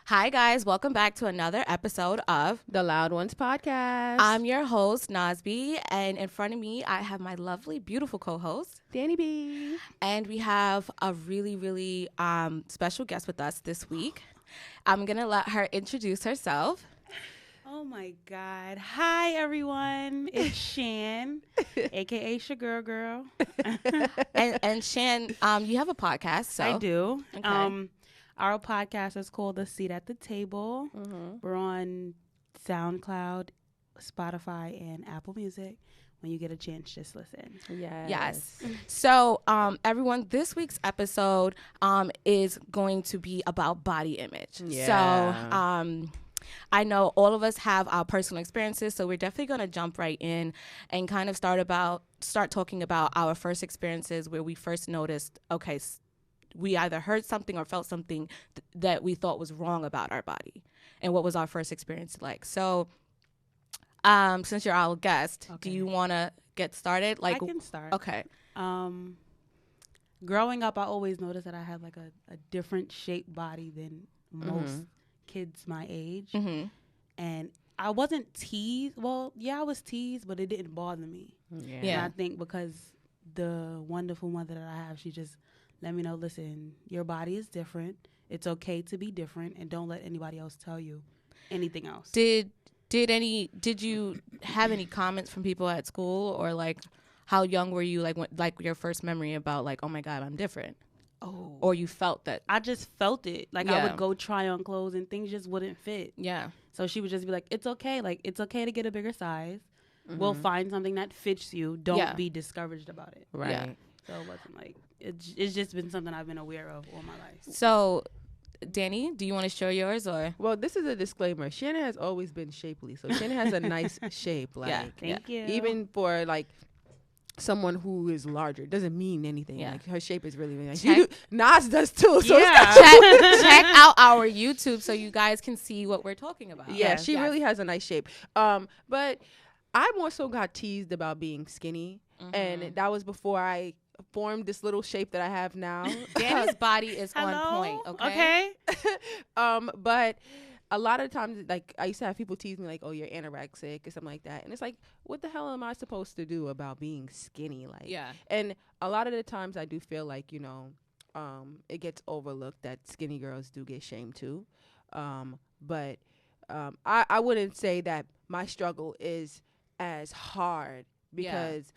Hi, guys. Welcome back to another episode of The Loud Ones podcast. I'm your host, Nas B, and in front of me, I have my lovely, beautiful co-host, Dany B. and we have a really special guest with us this week. I'm going to let her introduce herself. Oh my God. Hi, everyone. It's Shan, a.k.a. Sugar Girl. And Shan, you have a podcast, so. I do. Okay. Our podcast is called The Seat at the Table. Mm-hmm. We're on SoundCloud, Spotify, and Apple Music. When you get a chance, just listen. Yes. So, everyone, this week's episode is going to be about body image. Yeah. So, I know all of us have our personal experiences, so we're definitely going to jump right in and kind of start talking about our first experiences where we first noticed, okay, we either heard something or felt something that we thought was wrong about our body, and what was our first experience like. So, since you're our guest, Okay. do you want to get started? I can start. Okay. Growing up, I always noticed that I had like a different shaped body than most kids my age. Mm-hmm. And I wasn't teased. Well, yeah, I was teased, but it didn't bother me. Yeah. Yeah. And I think because the wonderful mother that I have, she just let me know, listen, your body is different. It's okay to be different, and don't let anybody else tell you anything else. Did you have any comments from people at school, or like how young were you, like your first memory about like, oh my God, I'm different? Oh. Or you felt that? I just felt it. Like Yeah. I would go try on clothes and things just wouldn't fit. Yeah. So she would just be like, it's okay. Like, it's okay to get a bigger size. We'll find something that fits you. Don't Yeah. be discouraged about it. Right. Yeah. So it wasn't like, it's just been something I've been aware of all my life. So, Dany, do you want to share yours or? Well, this is a disclaimer. Shannon has always been shapely, so Shannon has a nice shape. Like, Yeah. Thank you. even for like someone who is larger, doesn't mean anything. Yeah. Like her shape is really nice. Check- Nas does too. So Yeah. check out our YouTube so you guys can see what we're talking about. yeah, she Yes. really has a nice shape. But I more so got teased about being skinny, and that was before I formed this little shape that I have now. Dany's body is Hello? on point. Okay. But a lot of times, like, I used to have people tease me like, oh, you're anorexic or something like that. And it's like, what the hell am I supposed to do about being skinny? Like, Yeah. and a lot of the times I do feel like, it gets overlooked that skinny girls do get shamed too. But I wouldn't say that my struggle is as hard because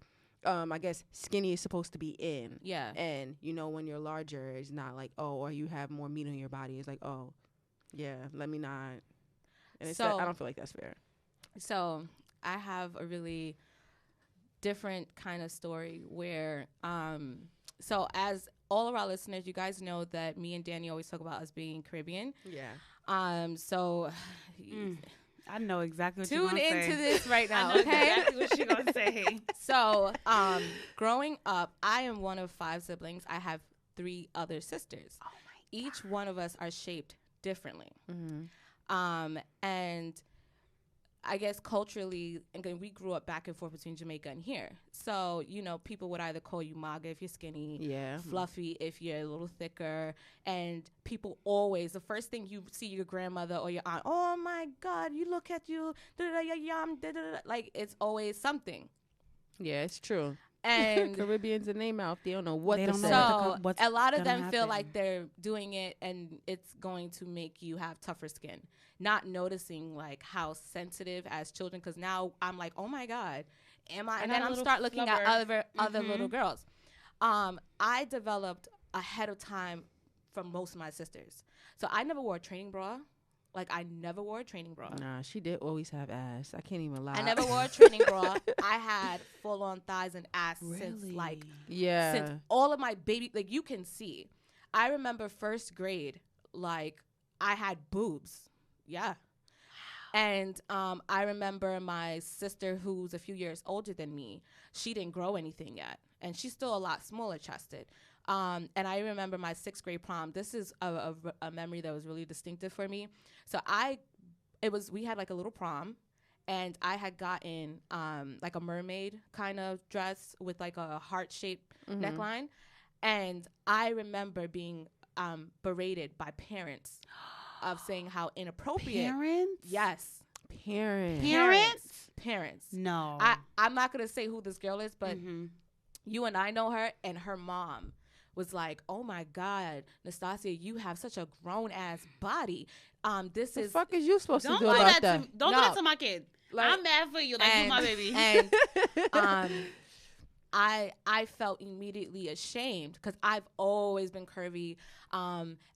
I guess skinny is supposed to be in. Yeah. And, when you're larger, it's not like, oh, or you have more meat on your body. It's like, oh, yeah, let me not. And it's So- I don't feel like that's fair. So I have a really different kind of story where, so as all of our listeners, you guys know that me and Dany always talk about us being Caribbean. Yeah. So I know exactly what you're tune going to into say. this right now, I know okay? exactly what you're going to say. So, growing up, I am one of 5 siblings. I have 3 other sisters. Oh my Each one of us are shaped differently. Mm-hmm. And I guess culturally, and we grew up back and forth between Jamaica and here. So, people would either call you maga if you're skinny, Yeah. fluffy if you're a little thicker. And people always, the first thing you see your grandmother or your aunt, oh my God, you look at you, like it's always something. Yeah, it's true. And Caribbeans in their mouth, they don't know what They to don't say. know so what's a lot of gonna them feel happen. like they're doing it and it's going to make you have tougher skin, not noticing like how sensitive as children, because now I'm like, oh my God, am I? And then I'm start looking at other little girls. I developed ahead of time from most of my sisters, so I never wore a training bra. Like, I never wore a training bra. Nah, she did always have ass. I can't even lie. I never wore a training bra. I had full-on thighs and ass since like Yeah. since all of my baby, like you can see. I remember first grade, like I had boobs. Yeah. And I remember my sister, who's a few years older than me, she didn't grow anything yet. And she's still a lot smaller chested. And I remember my 6th grade prom. This is a memory that was really distinctive for me. So we had like a little prom, and I had gotten like a mermaid kind of dress with like a heart-shaped neckline. And I remember being berated by parents of saying how inappropriate. Parents? Yes. Parents. No. I'm not going to say who this girl is, but you and I know her, and her mom was like, oh my God, Nastasia, you have such a grown ass body. This the is fuck is you supposed to do do about that? Don't do that to my kid. Like, I'm mad for you. Like, you my baby. And I felt immediately ashamed because I've always been curvy.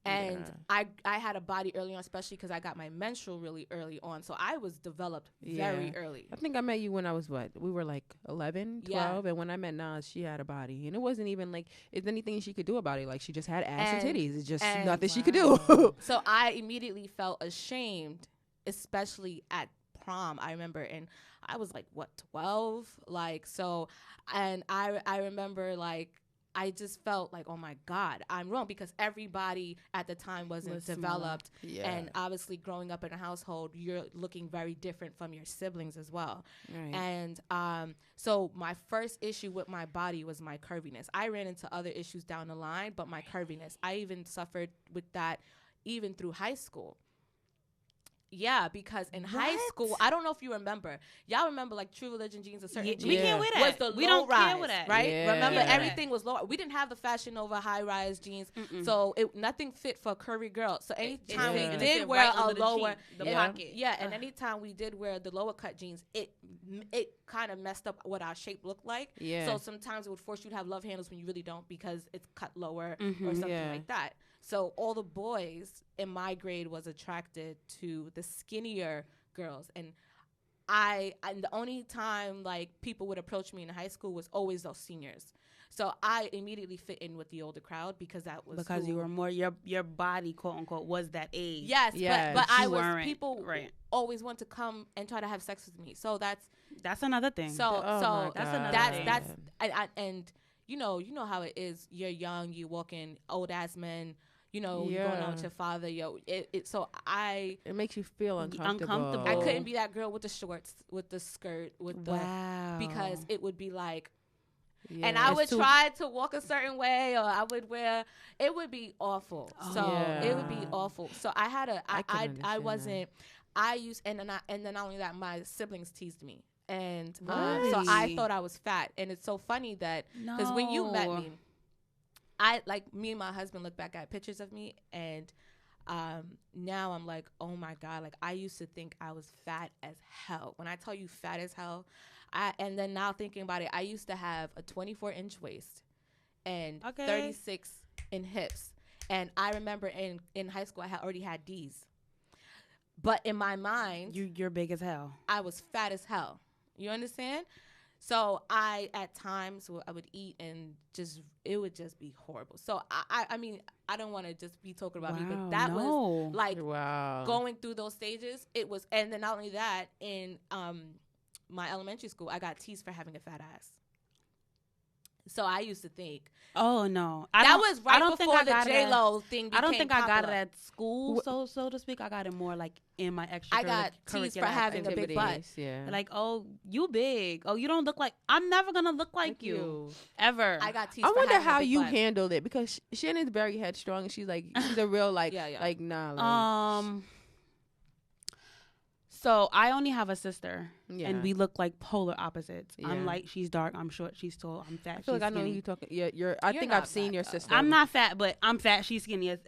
And I had a body early on, especially because I got my menstrual really early on. So I was developed very early. I think I met you when I was we were like 11, 12. And when I met Nas, she had a body. And it wasn't even like, is anything she could do about it. Like, she just had ass and titties. It's just nothing she could do. So I immediately felt ashamed, especially at prom. I remember, and I was like, what, 12? Like, so, and I remember, like, I just felt like, oh my God, I'm wrong, because everybody at the time wasn't developed. And obviously growing up in a household, you're looking very different from your siblings as well. Right. And so my first issue with my body was my curviness. I ran into other issues down the line, but my curviness, I even suffered with that even through high school. Yeah, because in high school, I don't know if you remember. Y'all remember like True Religion jeans, a certain jeans. We can't wear that. Was the we low don't rise, care with that. right? Remember, everything was low. We didn't have the Fashion Nova high-rise jeans, so nothing fit for a curvy girl. So anytime we did wear a lower, pocket. And anytime we did wear the lower cut jeans, it kind of messed up what our shape looked like. Yeah. So sometimes it would force you to have love handles when you really don't, because it's cut lower or something like that. So all the boys in my grade was attracted to the skinnier girls. And the only time like people would approach me in high school was always those seniors. So I immediately fit in with the older crowd because that was because you were more your body, quote unquote, was that age. Yes. But I was people always want to come and try to have sex with me. So that's another thing. So that's another thing. That's and you know how it is. You're young, you walk in, old ass men. You're going out with your father, it makes you feel uncomfortable. I couldn't be that girl with the shorts, with the skirt, with because it would be like, and I would try to walk a certain way, or I would wear, it would be awful. It would be awful. So I had and then not only that, my siblings teased me. And so I thought I was fat. And it's so funny that, because when you met me, me and my husband look back at pictures of me, and now I'm like, oh my God, like I used to think I was fat as hell. When I tell you fat as hell, and then now thinking about it, I used to have a 24-inch waist and 36 in hips. And I remember in high school, I already had D's. But in my mind, you're big as hell. I was fat as hell. You understand? So at times I would eat and it would just be horrible. So I mean, I don't want to just be talking about me, but that was like going through those stages. It was, and then not only that, in my elementary school, I got teased for having a fat ass. So I used to think, oh no, that was right before the J-Lo thing became I don't think popular. I got it at school, so to speak. I got it more like in my extra. I got teased for having a big butt. Yeah. Like, oh, you big. Oh, you don't look like. I'm never gonna look like you ever. I got teased. I wonder how a big you butt. handled it, because Shannon's very headstrong, and she's a real like So I only have a sister, and we look like polar opposites. Yeah. I'm light, she's dark. I'm short, she's tall. I'm fat, I feel she's like skinny. I know you talking. I think I've seen your sister. I'm not fat, but I'm fat. She's skinny. As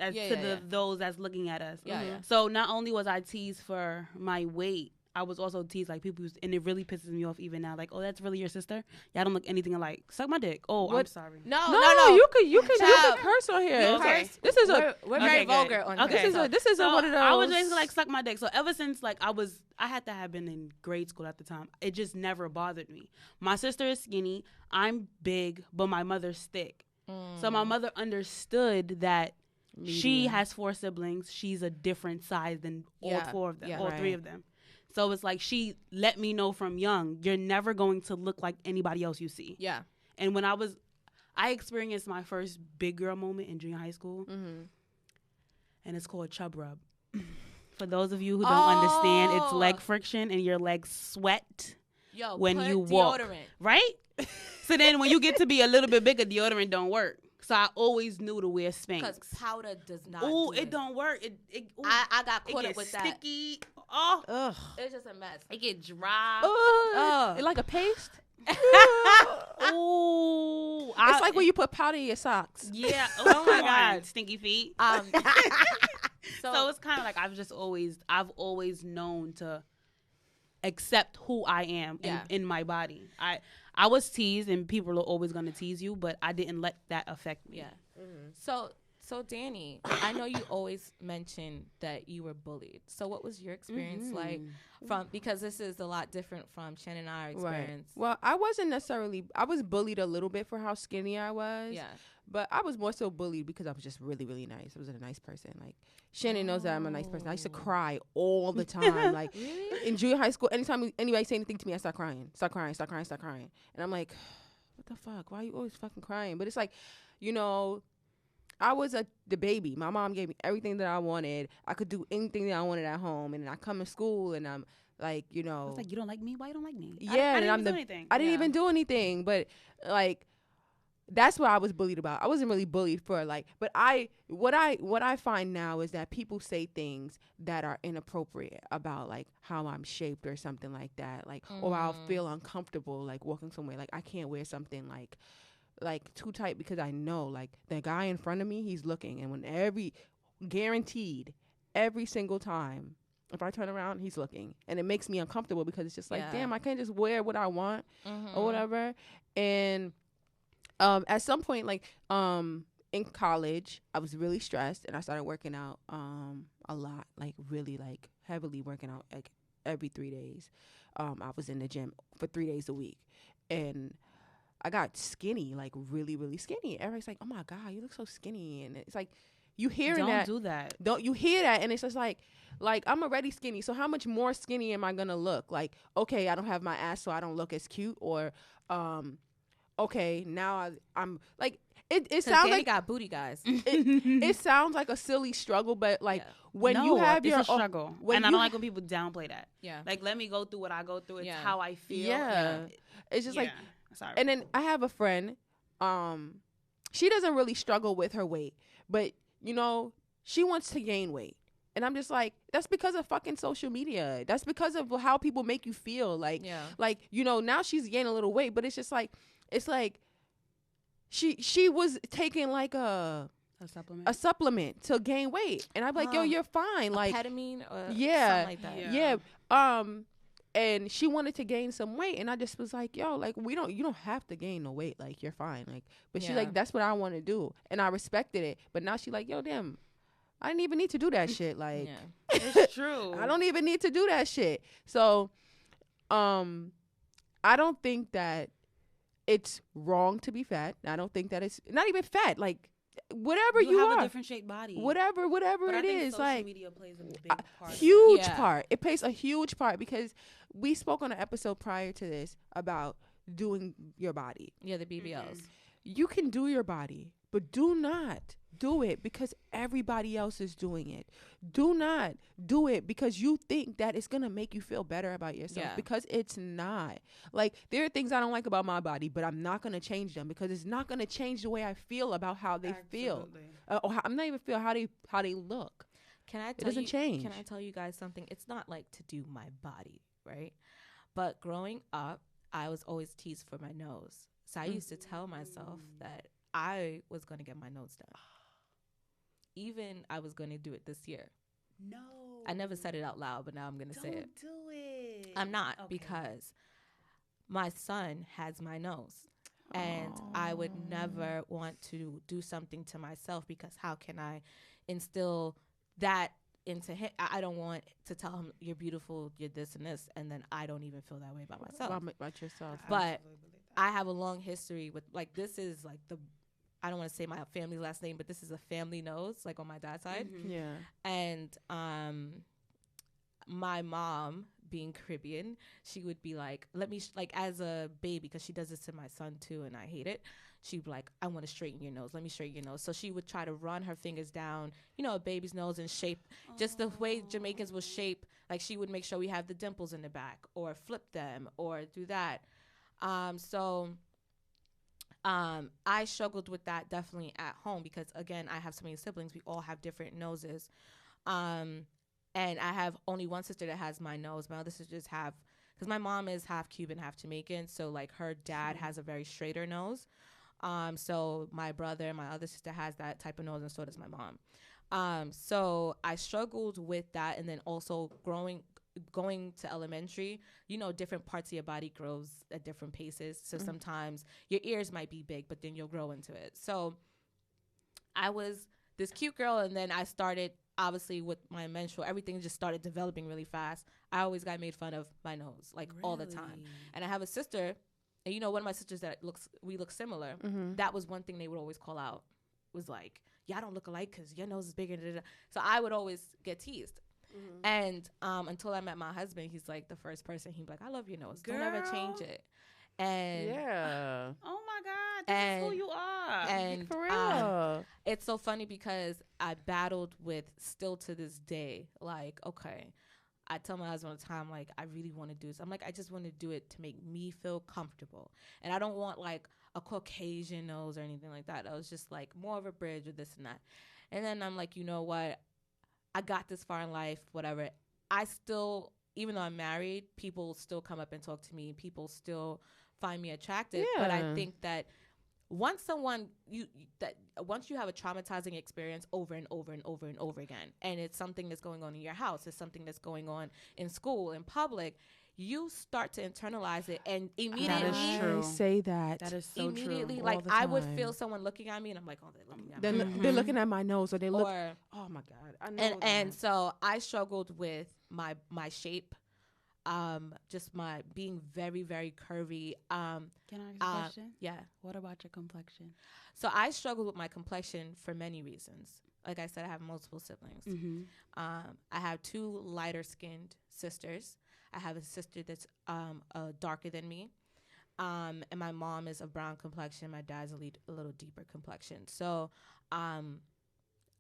those that's looking at us. So not only was I teased for my weight, I was also teased like people, and it really pisses me off even now. Like, oh, that's really your sister? Y'all don't look anything alike. Suck my dick. Oh, what? I'm sorry. No. You could curse on here. Okay. This is we're very vulgar on here. This is one of those. I was basically like suck my dick. So ever since like I had to have been in grade school at the time. It just never bothered me. My sister is skinny. I'm big, but my mother's thick. So my mother understood that she has 4 siblings. She's a different size than all 4 of them, all 3 of them. So it's like she let me know from young, you're never going to look like anybody else you see. Yeah. And when I experienced my first big girl moment in junior high school, and it's called chub rub. For those of you who don't understand, it's leg friction and your legs sweat when you walk. Deodorant. Right? So then when you get to be a little bit bigger, deodorant don't work. So I always knew to wear Spanx. Because powder does not. Ooh, it don't work. I got caught up with sticky. that. Oh, Ugh. It's just a mess. it get dry. Like a paste. Ooh, It's like when you put powder in your socks. Yeah. Oh my God, stinky feet. So it's kind of like I've always known to accept who I am in my body. I was teased, and people are always going to tease you, but I didn't let that affect me. Yeah. Mm-hmm. So Dany, I know you always mention that you were bullied. So what was your experience like because this is a lot different from Shannon and our experience. Right. Well, I wasn't necessarily, I was bullied a little bit for how skinny I was. Yeah. But I was more so bullied because I was just really, really nice. I was a nice person. Like, Shannon knows that I'm a nice person. I used to cry all the time. Like, really? in junior high school, anytime anybody say anything to me, I start crying. And I'm like, what the fuck? Why are you always fucking crying? But it's like, you know, I was the baby. My mom gave me everything that I wanted. I could do anything that I wanted at home. And I come to school and I'm like, you know. It's like, you don't like me? Why you don't like me? Yeah. I didn't even do anything. I didn't even do anything. But, like, that's what I was bullied about. I wasn't really bullied for, like, but what I find now is that people say things that are inappropriate about, like, how I'm shaped or something like that. Like, or I'll feel uncomfortable, like, walking somewhere. Like, I can't wear something, like too tight because I know, like, the guy in front of me, he's looking. And when guaranteed, every single time, if I turn around, he's looking. And it makes me uncomfortable because it's just like, damn, I can't just wear what I want or whatever. And at some point, like, in college, I was really stressed and I started working out a lot, like, really, like, heavily working out, like, every 3 days. I was in the gym for 3 days a week. And I got skinny, like, really, really skinny. Everybody's like, oh my God, you look so skinny. And it's like, you hearing that. Don't do that. Don't you hear that? And it's just like I'm already skinny. So how much more skinny am I going to look? Like, okay, I don't have my ass, so I don't look as cute. Or, okay, now I'm like, it sounds like got booty, guys. It sounds like a silly struggle, but like when you have it's a struggle, and I don't like when people downplay that. Yeah, like, let me go through what I go through. It's how I feel. Yeah, it's just like, sorry. And then I have a friend. She doesn't really struggle with her weight, but you know, she wants to gain weight. And I'm just like, that's because of fucking social media. That's because of how people make you feel. Like, like, you know, now she's gaining a little weight, but it's just like, it's like she was taking like a supplement to gain weight. And I'm like, yo, you're fine. Like ketamine or something like that. Yeah. And she wanted to gain some weight, and I just was like, yo, like, you don't have to gain no weight. Like, you're fine. Like, but she's like, that's what I want to do. And I respected it. But now she's like, yo, damn, I didn't even need to do that shit. Like, it's true. I don't even need to do that shit. So, I don't think that it's wrong to be fat. I don't think that it's not even fat. Like, whatever you have are, a different shaped body. Whatever but it I think is, social like, media plays a big part. Huge part. It plays a huge part because we spoke on an episode prior to this about doing your body. Yeah, the BBLs. You can do your body, but do not do it because everybody else is doing it. Do not do it because you think that it's gonna make you feel better about yourself, because it's not. Like, there are things I don't like about my body, but I'm not gonna change them because it's not gonna change the way I feel about how they feel. I'm not even feel how they look. It doesn't change. Can I tell you guys something? It's not like to do my body, right? But growing up, I was always teased for my nose. So I used to tell myself that I was going to get my nose done. Even I was going to do it this year. No. I never said it out loud, but now I'm going to say it. Don't do it. I'm not, because my son has my nose. And I would never want to do something to myself, because how can I instill that into him? I don't want to tell him, you're beautiful, you're this and this, and then I don't even feel that way about myself. About yourself. But I have a long history with, like, this is like I don't want to say my family's last name, but this is a family nose, like on my dad's side. Mm-hmm. Yeah. And my mom, being Caribbean, she would be like, let me, like, as a baby, because she does this to my son too, and I hate it. She'd be like, I want to straighten your nose. Let me straighten your nose. So she would try to run her fingers down, you know, a baby's nose and shape just the way Jamaicans will shape. Like, she would make sure we have the dimples in the back, or flip them, or do that. So I struggled with that definitely at home because, again, I have so many siblings. We all have different noses. And I have only one sister that has my nose. My other sisters have, because my mom is half Cuban, half Jamaican. So, like, her dad has a very straighter nose. So my brother and my other sister has that type of nose, and so does my mom. So I struggled with that. And then also going to elementary, different parts of your body grows at different paces. So sometimes your ears might be big, but then you'll grow into it. So I was this cute girl, and then I started, obviously, with my menstrual, everything just started developing really fast. I always got made fun of my nose, like, all the time. And I have a sister, and one of my sisters that we look similar. That was one thing they would always call out, was like, y'all don't look alike because your nose is bigger. Da, da, da. So I would always get teased. And until I met my husband, he's like the first person, he'd be like, I love your nose. Girl. Don't ever change it. And oh my God, this is who you are. And for real. It's so funny because I battled with, still to this day, like, okay, I tell my husband all the time, like, I really want to do this. I'm like, I just want to do it to make me feel comfortable. And I don't want, like, a Caucasian nose or anything like that. I was just, like, more of a bridge or this and that. And then I'm like, you know what? I got this far in life, whatever. I still, even though I'm married, people still come up and talk to me. People still find me attractive. Yeah. But I think that once you have a traumatizing experience over and over and over and over again, and it's something that's going on in your house, it's something that's going on in school, in public, you start to internalize it, and immediately, That is true. Say that. That is so immediately, true. like, All the I would time. feel someone looking at me, and I'm like, oh, they're looking at me. They're looking at my nose, or they look. Or, Oh my God, I know. and so I struggled with my shape, just my being very, very curvy. Can I ask a question? Yeah. What about your complexion? So I struggled with my complexion for many reasons. Like I said, I have multiple siblings. I have two lighter skinned sisters. I have a sister that's darker than me. And my mom is a brown complexion. My dad's a little deeper complexion. So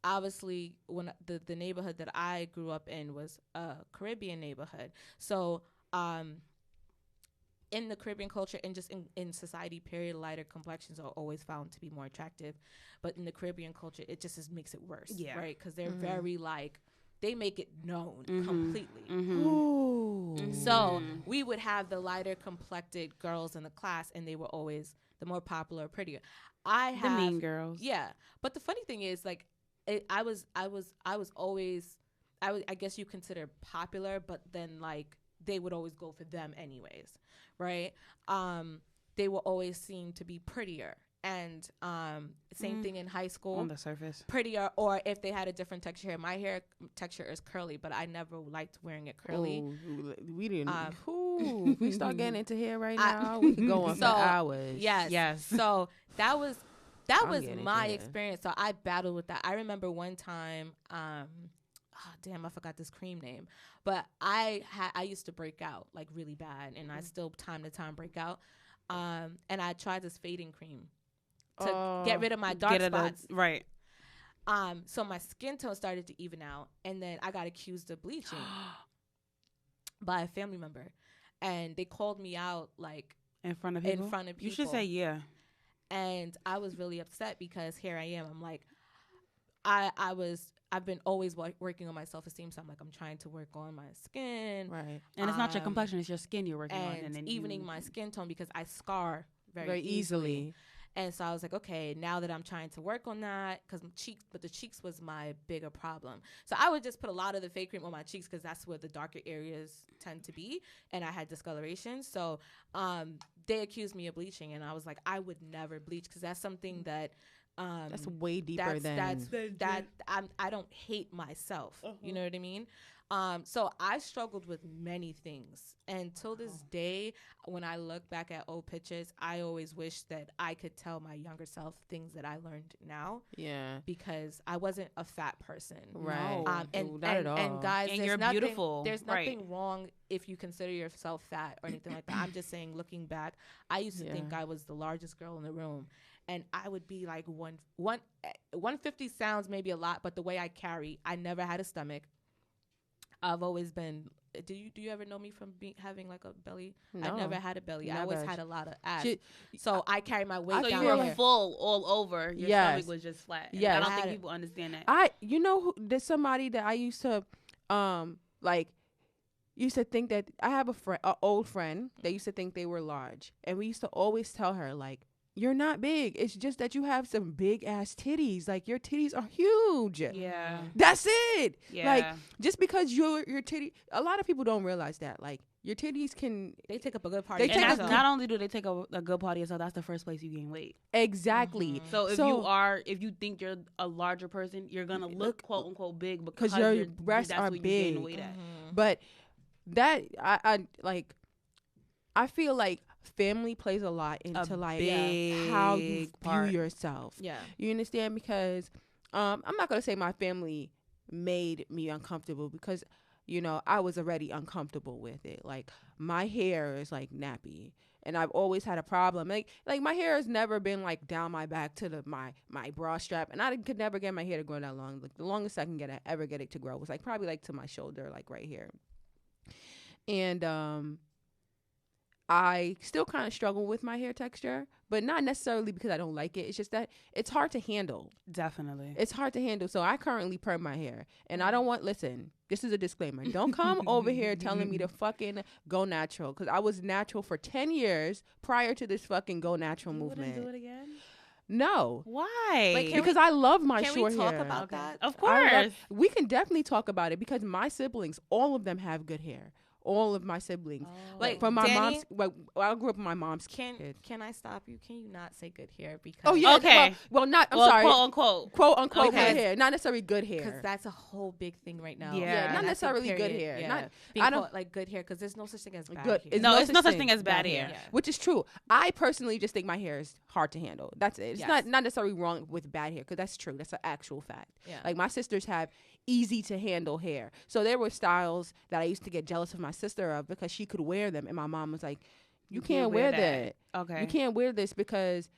obviously, when the neighborhood that I grew up in was a Caribbean neighborhood. So in the Caribbean culture and just in society, period, lighter complexions are always found to be more attractive. But in the Caribbean culture, it just makes it worse, right? Because they're very, like, they make it known completely. Ooh. So we would have the lighter complected girls in the class, and they were always the more popular, prettier. The mean girls. Yeah. But the funny thing is, like, I was always, I guess you consider popular, but then, like, they would always go for them anyways, right? They will always seem to be prettier. And same thing in high school. On the surface. Prettier, or if they had a different texture hair. My hair texture is curly, but I never liked wearing it curly. Ooh, we didn't. If we start getting into hair right now, we can go on for hours. Yes. So that was getting my into it. experience. So I battled with that. I remember one time, I forgot this cream name, but I used to break out, like, really bad, and I still time to time break out. And I tried this fading cream to get rid of my dark spots. Right. So my skin tone started to even out, and then I got accused of bleaching by a family member, and they called me out, like, In front of people? You should say yeah. And I was really upset because here I am. I'm like, I've been always working on my self-esteem, so I'm like, I'm trying to work on my skin. Right. And it's not your complexion, it's your skin you're working on. And then evening my skin tone, because I scar Very easily. And so I was like, okay, now that I'm trying to work on that, because the cheeks was my bigger problem. So I would just put a lot of the fake cream on my cheeks because that's where the darker areas tend to be. And I had discoloration. So they accused me of bleaching. And I was like, I would never bleach, because that's something that that's way deeper I don't hate myself. You know what I mean? So I struggled with many things, and till this day, when I look back at old pictures, I always wish that I could tell my younger self things that I learned now. Yeah, because I wasn't a fat person, right? And not at all. And guys, and there's you're nothing, beautiful. There's nothing wrong if you consider yourself fat or anything like that. I'm just saying, looking back, I used to think I was the largest girl in the room. And I would be like 150 sounds maybe a lot, but the way I carry, I never had a stomach. I've always been do you ever know me from having like a belly? No. I never had a belly. I Never. always had a lot of ass. So I carry my weight So down you were here. full all over. Your stomach was just flat. Yes. I don't I think had people understand that. There's somebody that I used to, used to think that I have an old friend that used to think they were large, and we used to always tell her like, you're not big. It's just that you have some big ass titties. Like your titties are huge. Yeah. That's it. Yeah. Like just because your titty, a lot of people don't realize that. Like your titties they take up a good part. They of take and a that's, yourself. not only do they take a good part of yourself, that's the first place you gain weight. exactly. So if you think you're a larger person, you're gonna look quote unquote big because your breasts that's are what you big. gain the weight at. But that I feel like family plays a lot into how you view yourself. Yeah. You understand? Because I'm not gonna say my family made me uncomfortable because I was already uncomfortable with it. Like my hair is like nappy, and I've always had a problem. Like my hair has never been like down my back to my bra strap, and I could never get my hair to grow that long. Like the longest I can ever get it to grow was like probably like to my shoulder, like right here. And I still kind of struggle with my hair texture, but not necessarily because I don't like it. It's just that it's hard to handle. Definitely. It's hard to handle. So I currently perm my hair, and I don't want, listen, this is a disclaimer. Don't come over here telling me to fucking go natural, because I was natural for 10 years prior to this fucking go natural movement. Do it again? No. Why? Because I love my Can short we talk hair. about that? Of course. We can definitely talk about it because my siblings, all of them have good hair. All of my siblings. Wait, from my Dany, mom's, I grew up with my mom's Can kids. I stop you? Can you not say good hair? Because Oh yeah. Okay. Well, not. I'm sorry. Quote unquote Okay. good hair. Not necessarily good hair. because that's a whole big thing right now. Yeah. not And I necessarily think good period, hair. Yeah. Not. Being I don't. called, like good hair, because there's no such thing as bad Good. hair. It's No, it's no such thing as bad hair. Yeah. Which is true. I personally just think my hair is hard to handle. That's it. It's Yes. not necessarily wrong with bad hair, because that's true. That's an actual fact. Yeah. Like my sisters have easy to handle hair. So there were styles that I used to get jealous of my sister of because she could wear them, and my mom was like, "You can't wear that. Okay. You can't wear this," because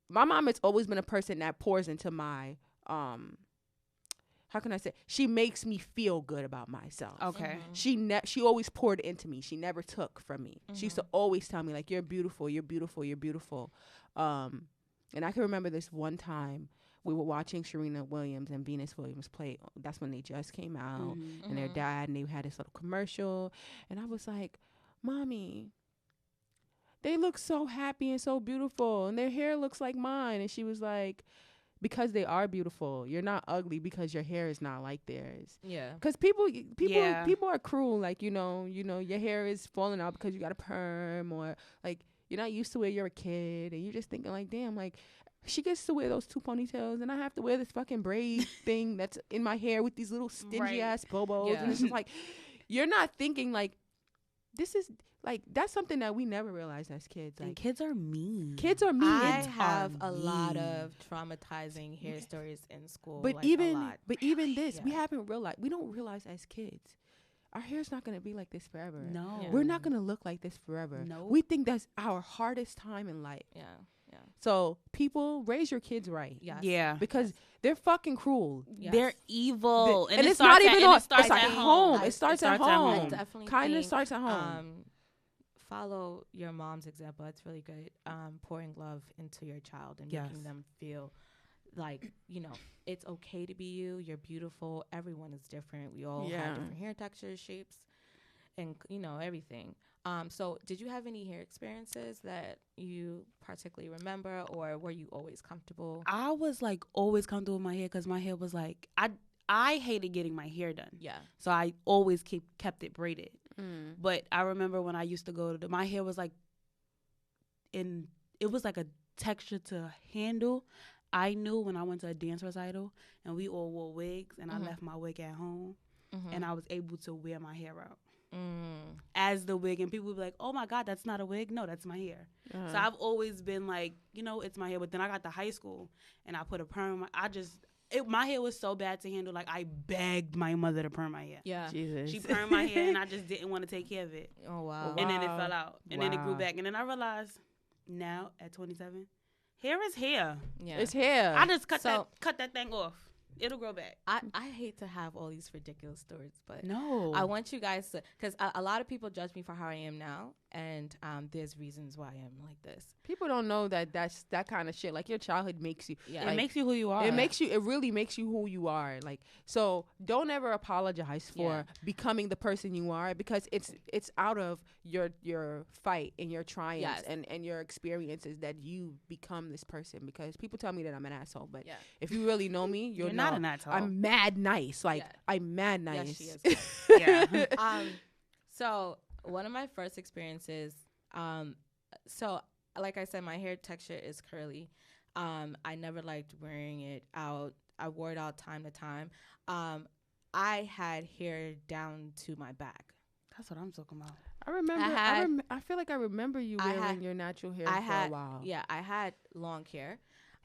my mom has always been a person that pours into my how can I say? She makes me feel good about myself. Okay. She always poured into me. She never took from me. She used to always tell me like, "You're beautiful. You're beautiful. You're beautiful." And I can remember this one time we were watching Serena Williams and Venus Williams play. That's when they just came out, and their dad, and they had this little commercial, and I was like, "Mommy, they look so happy and so beautiful, and their hair looks like mine." And she was like, "Because they are beautiful. You're not ugly because your hair is not like theirs." Yeah. Because people are cruel. Like your hair is falling out because you got a perm, or like you're not used to where you're a kid, and you're just thinking like, damn, like she gets to wear those 2 ponytails, and I have to wear this fucking braid thing that's in my hair with these little stingy ass bobos, Yeah. and it's just like you're not thinking like this is like that's something that we never realized as kids. Like And kids are mean. kids are mean. I Kids have are a lot mean. of traumatizing hair stories in school. But like, even a lot. this, we Yeah. haven't realized. We don't realize as kids, our hair's not gonna be like this forever. No. Yeah. We're not gonna look like this forever. Nope. We think that's our hardest time in life. Yeah. So people, raise your kids right. Yes. Yeah. Because they're fucking cruel. Yes. They're evil. And it it's starts not even at, and on. it starts It's at at home. I- It starts at at I home. definitely Kind of think, starts at home. Follow your mom's example. That's really good. Pouring love into your child and Yes. making them feel like, it's okay to be you. You're beautiful. Everyone is different. We all Yeah. have different hair textures, shapes, and, everything. So did you have any hair experiences that you particularly remember, or were you always comfortable? I was like always comfortable with my hair because my hair was like, I hated getting my hair done. Yeah. So I always kept it braided. Mm. But I remember when I used to go to my hair was like it was like a texture to handle. I knew when I went to a dance recital and we all wore wigs, and I left my wig at home, and I was able to wear my hair out as the wig, and people would be like, "Oh my God, that's not a wig." No, that's my hair. So I've always been like, it's my hair. But then I got to high school and I put a perm. My hair was so bad to handle. Like I begged my mother to perm my hair. Yeah. Jesus. She permed my hair, and I just didn't want to take care of it. Oh, wow. And then it fell out, and then it grew Wow. back, and then I realized now at 27, hair is hair. Yeah. It's hair. I just cut So- that thing off. It'll grow back. I hate to have all these ridiculous stories, but No. I want you guys to, because a lot of people judge me for how I am now, and there's reasons why I am like this. People don't know that's that kind of shit. Like, your childhood makes you. Yeah. It like, makes you who you are. It really makes you who you are. Like, so don't ever apologize for becoming the person you are, because it's out of your fight and your triumphs and your experiences that you become this person. Because people tell me that I'm an asshole, but if you really know me, you're not an asshole. I'm mad nice. Like, I'm mad nice. Yes, she is. Yeah. So one of my first experiences, so like I said, my hair texture is curly. I never liked wearing it out. I wore it out time to time. I had hair down to my back. That's what I'm talking about. I remember. I feel like I remember you wearing your natural hair for a while. Yeah, I had long hair,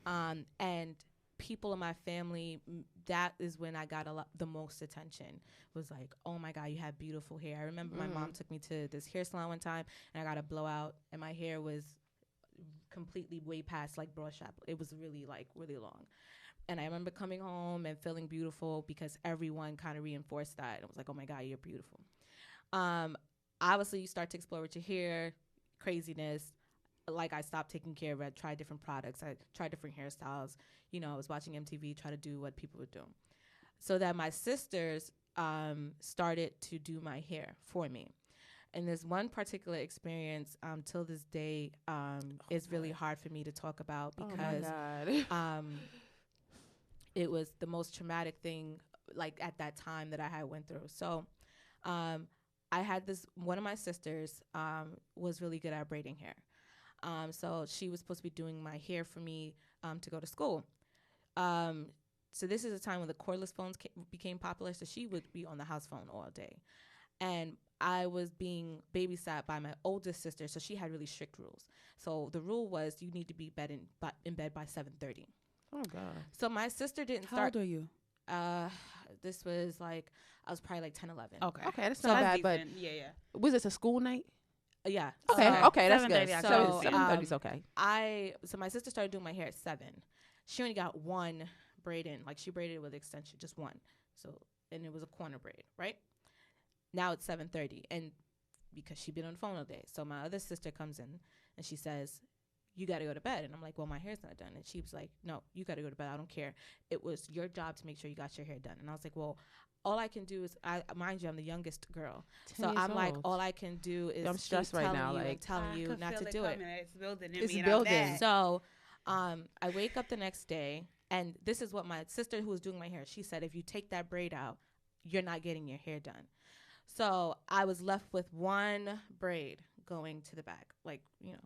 and people in my family, that is when I got the most attention. Was like, oh my God, you have beautiful hair. I remember my mom took me to this hair salon one time, and I got a blowout, and my hair was completely way past like broad strap. It was really long. And I remember coming home and feeling beautiful because everyone kind of reinforced that. It was like, oh my God, you're beautiful. Obviously you start to explore with your hair, craziness. Like, I stopped taking care of it. I tried different products. I tried different hairstyles. You know, I was watching MTV, try to do what people were doing. So that my sisters started to do my hair for me. And there's one particular experience till this day is really hard for me to talk about because it was the most traumatic thing, like, at that time that I had went through. So I had one of my sisters was really good at braiding hair. So she was supposed to be doing my hair for me to go to school. So this is a time when the cordless phones became popular. So she would be on the house phone all day. And I was being babysat by my oldest sister. So she had really strict rules. So the rule was you need to be in bed by 7:30. Oh, God. So my sister didn't How start. old are you? This was like, I was probably like 10, 11. Okay. Okay, that's not bad, but yeah. was this a school night? Yeah. Okay, okay, that's good. 7:30, So, 7:30 is okay. So my sister started doing my hair at 7. She only got one braid in. Like, she braided it with extension, just one. So, and it was a corner braid, right? Now it's 7:30, and because she'd been on the phone all day. So my other sister comes in, and she says, you got to go to bed. And I'm like, well, my hair's not done. And she was like, no, you got to go to bed. I don't care. It was your job to make sure you got your hair done. And I was like, well, all I can do is, mind you, I'm the youngest girl. So I'm like, all I can do is I'm stressed right now, like, telling you not to do it. It's building in It's me. building. So I wake up the next day, and this is what my sister, who was doing my hair, she said, if you take that braid out, you're not getting your hair done. So I was left with one braid going to the back, like, you know.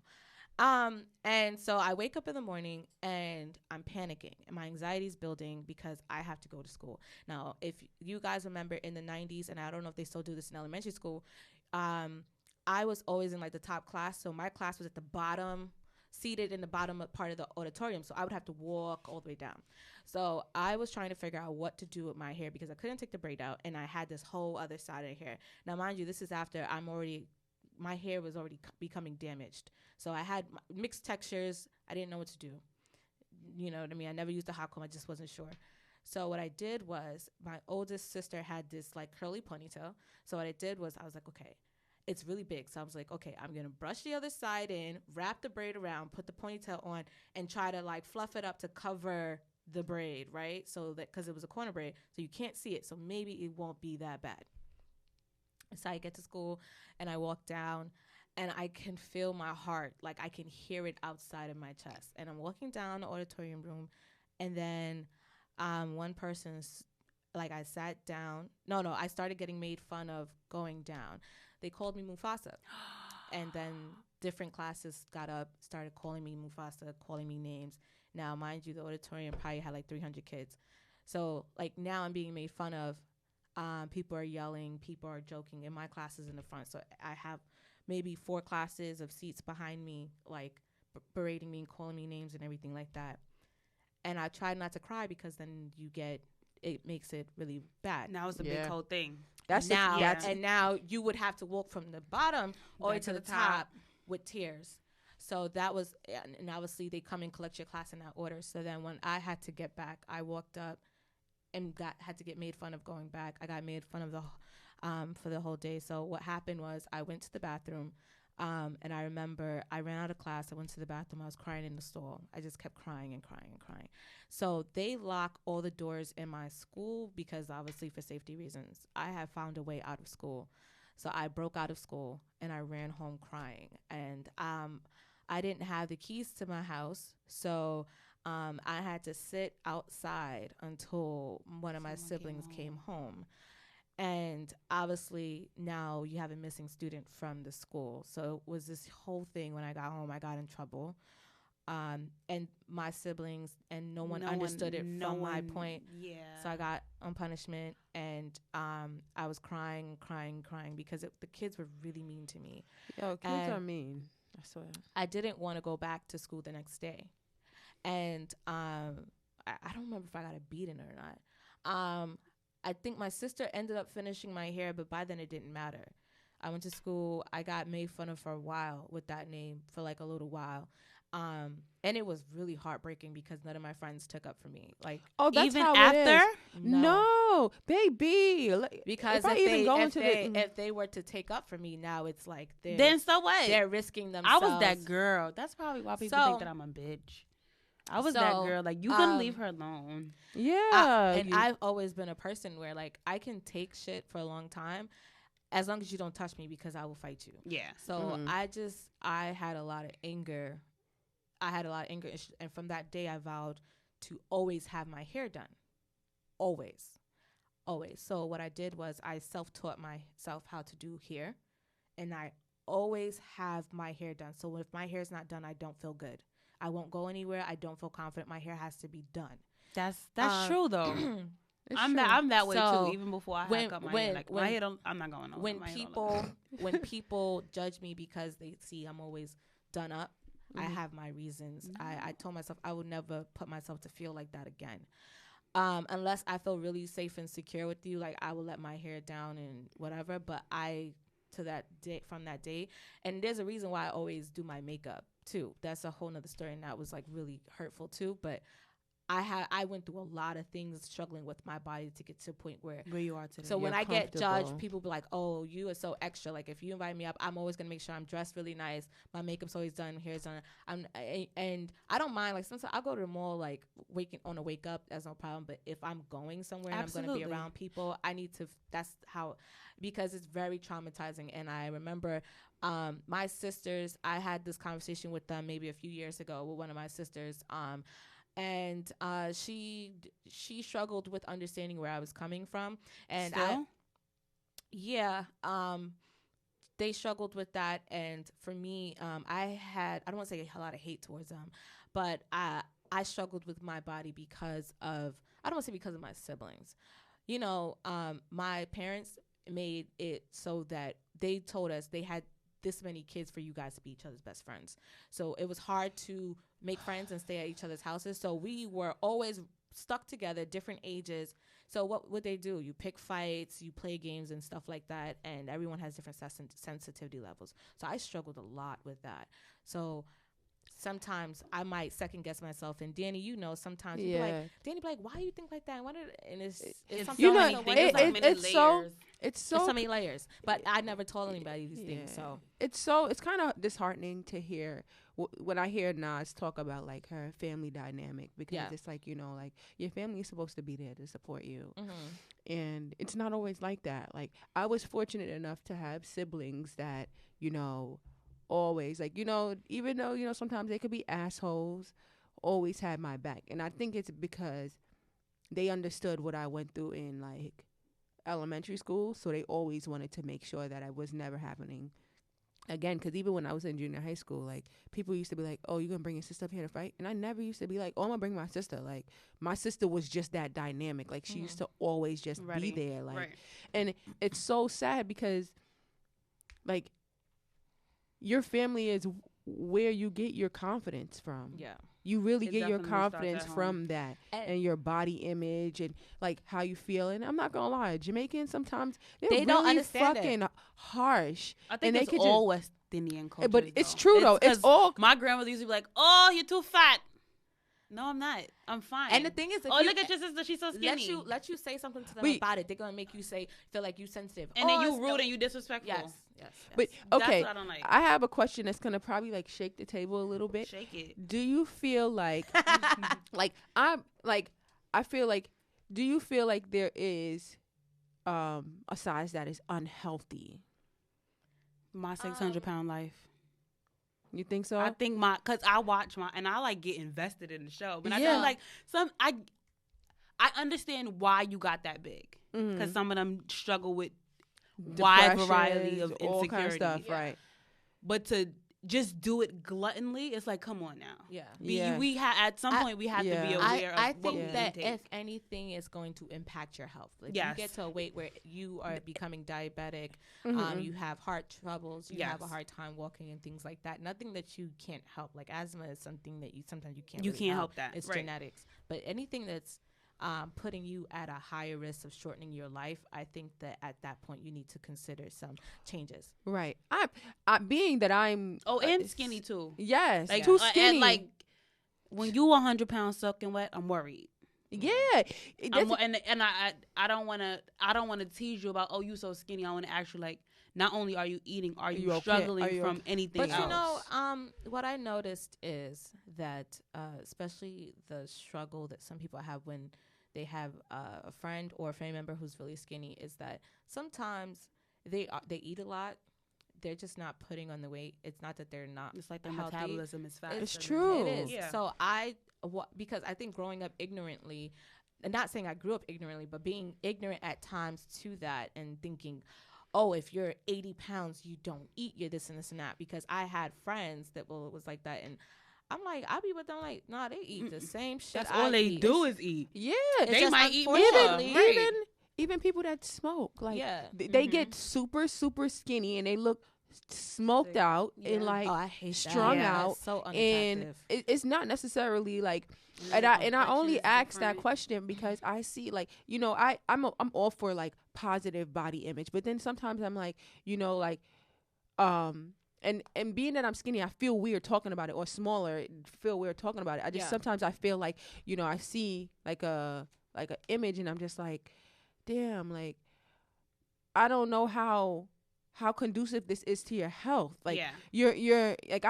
And so I wake up in the morning and I'm panicking and my anxiety is building because I have to go to school. Now, if you guys remember in the 90s, and I don't know if they still do this in elementary school, I was always in like the top class. So my class was at the bottom, seated in the bottom part of the auditorium. So I would have to walk all the way down. So I was trying to figure out what to do with my hair because I couldn't take the braid out and I had this whole other side of the hair. Now, mind you, this is after my hair was already becoming damaged. So I had mixed textures. I didn't know what to do. You know what I mean? I never used a hot comb. I just wasn't sure. So what I did was, my oldest sister had this like curly ponytail. So what I did was, I was like, okay, it's really big. So I was like, okay, I'm going to brush the other side in, wrap the braid around, put the ponytail on, and try to like fluff it up to cover the braid, right? So that, because it was a corner braid, so you can't see it. So maybe it won't be that bad. So I get to school and I walk down and I can feel my heart. Like, I can hear it outside of my chest. And I'm walking down the auditorium room, and then one person's, like, I sat down. No, I started getting made fun of going down. They called me Mufasa. And then different classes got up, started calling me Mufasa, calling me names. Now, mind you, the auditorium probably had like 300 kids. So, like, now I'm being made fun of. People are yelling, people are joking, and my class is in the front. So I have maybe 4 classes of seats behind me, like berating me and calling me names and everything like that. And I tried not to cry because then it makes it really bad. Now it's a big whole thing. And now you would have to walk from the bottom all the way to the top with tears. So that was, and obviously they come and collect your class in that order. So then when I had to get back, I walked up and had to get made fun of going back. I got made fun of for the whole day. So what happened was I went to the bathroom, and I remember I ran out of class. I went to the bathroom. I was crying in the stall. I just kept crying and crying and crying. So they lock all the doors in my school because obviously for safety reasons. I had found a way out of school. So I broke out of school and I ran home crying. And I didn't have the keys to my house. So I had to sit outside until one of my siblings came home. And obviously now you have a missing student from the school. So it was this whole thing. When I got home, I got in trouble. And my siblings and no one understood it from my point. Yeah. So I got on punishment, and I was crying because the kids were really mean to me. Yo, kids are mean. I swear. I didn't want to go back to school the next day, and I don't remember if I got a beating or not. I think my sister ended up finishing my hair, but by then it didn't matter. I went to school. I got made fun of for a while with that name for like a little while. And it was really heartbreaking because none of my friends took up for me. Like, oh, that's even how after? It is. No, baby. Because if they were to take up for me now, it's like then so what? They're risking themselves. I was that girl. That's probably why people think that I'm a bitch. I was that girl. Like, you couldn't leave her alone. Yeah. I've always been a person where like I can take shit for a long time, as long as you don't touch me, because I will fight you. Yeah. So I had a lot of anger. And from that day, I vowed to always have my hair done. Always. So what I did was I self-taught myself how to do hair, and I always have my hair done. So if my hair is not done, I don't feel good. I won't go anywhere. I don't feel confident. My hair has to be done. That's true though. I'm that way too. Even before I had cut my hair, like my hair I'm not going nowhere. When people judge me because they see I'm always done up, I have my reasons. I told myself I would never put myself to feel like that again, unless I feel really safe and secure with you. Like I will let my hair down and whatever. But from that day, and there's a reason why I always do my makeup too. That's a whole nother story, and that was like really hurtful too. But I went through a lot of things struggling with my body to get to a point where you are today. So when I get judged, people be like, oh, you are so extra. Like if you invite me up, I'm always going to make sure I'm dressed really nice. My makeup's always done. Hair's done. And I don't mind. Like sometimes I'll go to the mall, like wake up. That's no problem. But if I'm going somewhere and I'm going to be around people, I need to, because it's very traumatizing. And I remember my sisters, I had this conversation with them maybe a few years ago with one of my sisters. And she struggled with understanding where I was coming from, and they struggled with that. And for me, I don't want to say a lot of hate towards them, but I struggled with my body because of my siblings. You know, my parents made it so that they told us they had this many kids for you guys to be each other's best friends. So it was hard to make friends and stay at each other's houses. So we were always stuck together, different ages. So what would they do? You pick fights, you play games and stuff like that. And everyone has different sensitivity levels. So I struggled a lot with that. So sometimes I might second guess myself. And Dany, you know, sometimes you be like, Dany, be like, why do you think like that? And it's so many layers. But I never told anybody these things. So it's kind of disheartening to hear when I hear Nas talk about like her family dynamic, because it's like, you know, like your family is supposed to be there to support you. And it's not always like that. Like I was fortunate enough to have siblings that, you know, always, like, you know, even though, you know, sometimes they could be assholes, always had my back. And I think it's because they understood what I went through in like elementary school, so they always wanted to make sure that I was never happening again. Because even when I was in junior high school, like people used to be like, oh, you gonna bring your sister up here to fight? And I never used to be like, oh, I'm gonna bring my sister. Like my sister was just that dynamic. Like she used to always just be there. Like and it's so sad because like your family is where you get your confidence from. Yeah. You really get your confidence from that and your body image and like how you feel. And I'm not gonna lie, Jamaicans sometimes they really don't understand fucking harsh. I think it's all West Indian culture, but it's true though. It's all. My grandmother used to be like, "Oh, you're too fat." No, I'm not. I'm fine. And the thing is, look at your sister. She's so skinny. Let you say something to them about it. They're gonna make you feel like you sensitive, and then you rude and you disrespectful. Yes. But okay, that's what I don't like. I have a question that's gonna probably like shake the table a little bit. Shake it. Do you feel like, do you feel like there is, a size that is unhealthy? My 600-pound life. You think so? I think cause I watch and I like get invested in the show, but I Yeah. feel like I understand why you got that big, because some of them struggle with wide variety of all insecurity, kind of stuff, right? But to just do it gluttonly, it's like, come on now. Yeah. We at some point we have to be aware of I what think we that intake. if anything is going to impact your health, like you get to a weight where you are becoming diabetic, you have heart troubles, you have a hard time walking and things like that. Nothing that you can't help. Like asthma is something that sometimes you can't help that. It's genetics. But anything that's putting you at a higher risk of shortening your life, I think that at that point you need to consider some changes. Right. I being that I'm and skinny too. Yes, like too skinny. And like when you 100 pounds soaking wet, I'm worried. Yeah, I don't want to tease you about, oh, you so skinny. I want to ask you, like, not only are you eating, are you struggling from anything else? But you know, what I noticed is that especially the struggle that some people have when they have a friend or a family member who's really skinny is that sometimes they eat a lot. They're just not putting on the weight. It's not that they're not. It's like their healthy. metabolism is fast. It's true. It is. Yeah. So because I think growing up ignorantly, and not saying I grew up ignorantly, but being ignorant at times to that and thinking, oh, if you're 80 pounds, you don't eat, you're this and this and that. Because I had friends that was like that, and I'm like, I'll be with them like, nah, they eat the same shit. That's all they do is eat. Yeah, they might eat more. Even people that smoke, like they Mm-hmm. get super super skinny and they look smoked out and like I hate strung out. That's so and unattractive. it's not necessarily like. And I only asked that question because I see, like, you know, I'm all for like positive body image, but then sometimes I'm like, you know, like and being that I'm skinny, I feel weird talking about it, or smaller, feel weird talking about it. I just sometimes I feel like, you know, I see like a image and I'm just like, damn, like I don't know how conducive this is to your health. Like you're like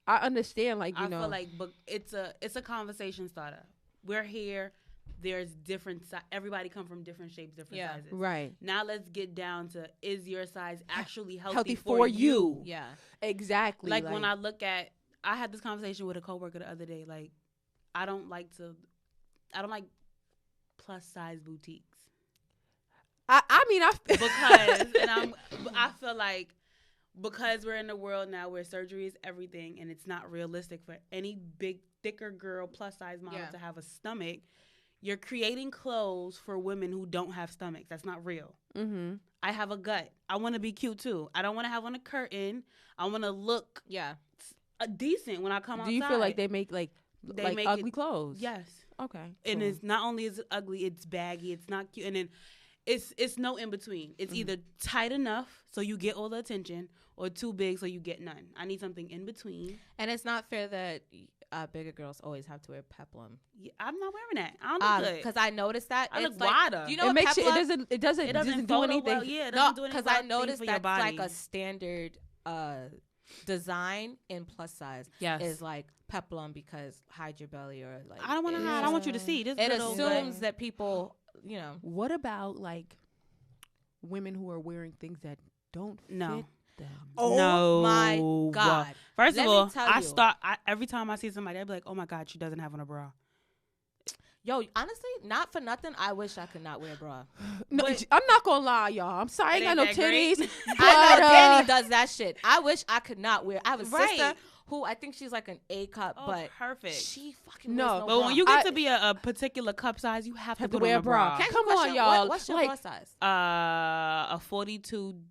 I understand, like, you know. I feel like, but it's a conversation starter. We're here. There's different everybody come from different shapes, different sizes. Right. Now let's get down to, is your size actually healthy for you? Yeah. Exactly. Like when I had this conversation with a coworker the other day. Like, I don't like plus size boutiques. I mean, I feel like, because we're in a world now where surgery is everything and it's not realistic for any big, thicker girl, plus size model to have a stomach, you're creating clothes for women who don't have stomachs. That's not real. Mm-hmm. I have a gut. I want to be cute too. I don't want to have on a curtain. I want to look decent when I come outside. Do you feel like they make like ugly clothes? Yes. Okay. And cool. it's not only is it ugly, it's baggy, it's not cute, and then it's no in between. It's either tight enough so you get all the attention, or too big so you get none. I need something in between. And it's not fair that bigger girls always have to wear peplum. Yeah, I'm not wearing that. I don't look good. Because I noticed that. I look like, wider. You know what peplum? It doesn't do anything. Well. Yeah, it doesn't do anything. Because I noticed that's like a standard design in plus size. Yes. Is like peplum, because hide your belly, or like, I don't want to hide. I want you to see. This it assumes that people, you know. What about like women who are wearing things that don't fit them? Oh no. My God! First of all, every time I see somebody, I be like, "Oh my God, she doesn't have on a bra." Yo, honestly, not for nothing, I wish I could not wear a bra. No, I'm not gonna lie, y'all. I'm sorry, I ain't got no titties. But, I know Dany does that shit. I wish I could not wear. I have a sister who I think she's like an A cup, but perfect. She fucking wears no but bra. when you get to be a particular cup size, you have to wear a bra. Come on, y'all. What's your bra size? A 42,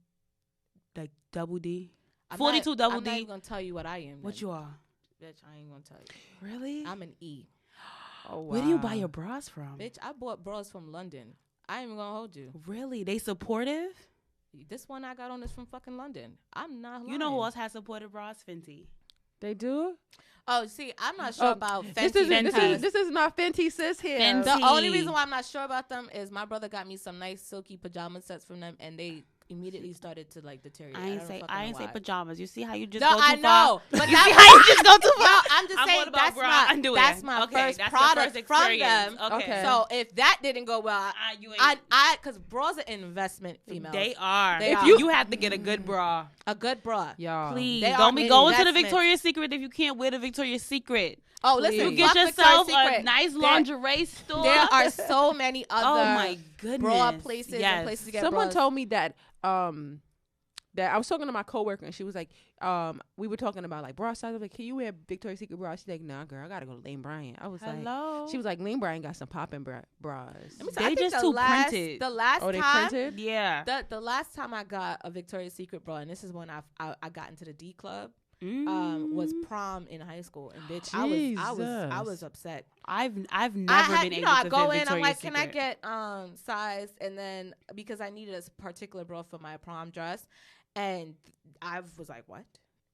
like double D. 42 double I'm D. not even gonna tell you what I am. What you are? Bitch, I ain't gonna tell you. Really? I'm an E. Oh, wow. Where do you buy your bras from? Bitch, I bought bras from London. I ain't even gonna hold you. Really? They supportive? This one I got on is from fucking London. I'm not lying. You know who else has supportive bras? Fenty. They do. Oh, see, I'm not sure about Fenty. This is not Fenty sis here. Fenty. The only reason why I'm not sure about them is my brother got me some nice silky pajama sets from them, and they immediately started to like deteriorate. I ain't say pajamas. You see how you just no, go too I know, far? but You see how you just go too far? No, I'm just saying that's my Okay, first that's product first from experience. them. Okay. So if that didn't go well, I because bras are investment females. They are. They If are. you have to get a good bra. A good bra. Y'all. Please They don't are be going to the investments. Victoria's Secret if you can't wear the Victoria's Secret. Oh, listen, You get fuck yourself Victoria's a Secret. nice lingerie store. There are so many other Oh my goodness. bra places Yes. and places to get Someone bras. told me that that I was talking to my coworker and she was like, we were talking about like bra size. I was like, can you wear Victoria's Secret bra? She's like, nah, girl, I gotta go to Lane Bryant. I was like, she was like, Lane Bryant got some popping bras. Let me They I think just the too last, printed. The last Oh, they time, printed? Yeah. the last time I got a Victoria's Secret bra, and this is when I got into the D club, Mm. was prom in high school, and bitch, I was upset. I've never been you able know, I to go fit in, I'm Victoria's like, can I Secret. get size? And then because I needed a particular bra for my prom dress, and I was like, what?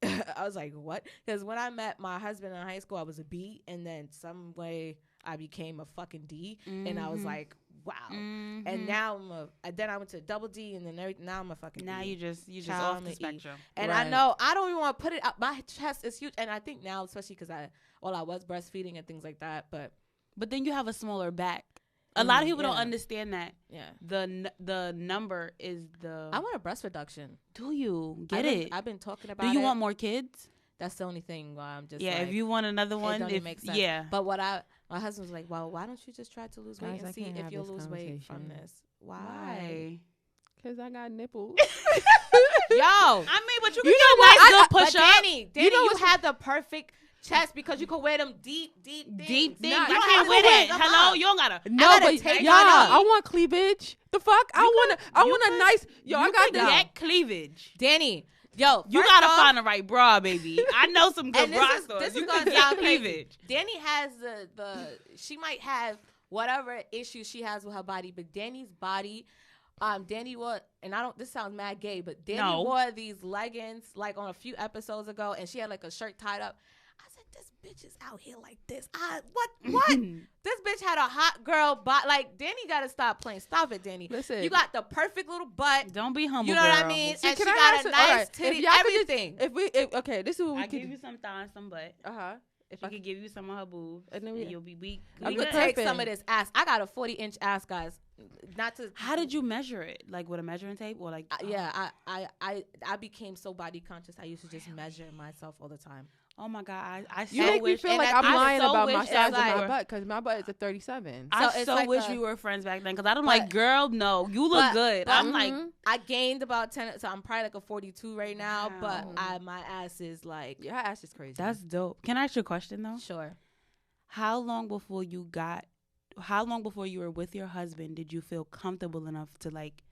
I was like, what? Because when I met my husband in high school, I was a B, and then some way I became a fucking D, and I was like, wow. And now then I went to double D, and then now I'm a fucking Now E. you just Child, off the I'm an E. spectrum. And Right. I know I don't even want to put it up. My chest is huge, and I think now, especially because I was breastfeeding and things like that, but But then you have a smaller back. A lot of people don't yeah. understand that. yeah. The number is the. I want a breast reduction. Do you I've been talking about Do you it. want more kids? That's the only thing where I'm just Yeah. like, If you want another it one, don't even make sense. yeah. But my husband was like, well, why don't you just try to lose weight Guys, I and see can't if have you'll this lose weight from conversation. this? Why? Cause I got nipples. Yo, I mean, but you can You know get a what? nice good but push up. Danny, You know you what's- have the perfect chest because you can wear them deep things. Deep thing. Nah, You don't can't have wear to that. them Hello, up. you don't gotta. No, gotta but take yeah, mine off. I want cleavage. The fuck? I want a nice. Yo, I got this. Get cleavage. Danny, yo, You first gotta off, find the right bra, baby. I know some good and bra this stores. is You gonna can get sound crazy. cleavage. Danny has the she might have whatever issues she has with her body, but Danny's body, Danny wore, and this sounds mad gay, but Danny wore these leggings like on a few episodes ago, and she had like a shirt tied up. I said, this bitch is out here like this. What? This bitch had a hot girl butt. Like, Danny got to stop playing. Stop it, Danny. Listen. You got the perfect little butt. Don't be humble, You know girl. what I mean? See, And she can I got ask a you- nice alright, titty, if y'all could just- everything. Okay, this is what we I could give do. you some thighs, some butt. If She could give you some of her boobs, And then and we- you'll be weak. We I'm could good. take Perfect. some of this ass. I got a 40-inch ass, guys. Not to. How did you measure it? Like with a measuring tape, or like? Yeah, I became so body conscious. I used to just measure myself all the time. Oh my god, I You so make me wish. feel and like I- I'm I lying so about my wish size of it's my like- butt because my butt is a 37. I So it's so like wish a- we were friends back then because I'm but- like, girl, no, you look but- good. but- I'm like, I gained about 10, so I'm probably like a 42 right now. Wow. But my ass is like, Yeah, her ass is crazy. that's dope. Can I ask you a question though? sure. How long before you were with your husband did you feel comfortable enough to like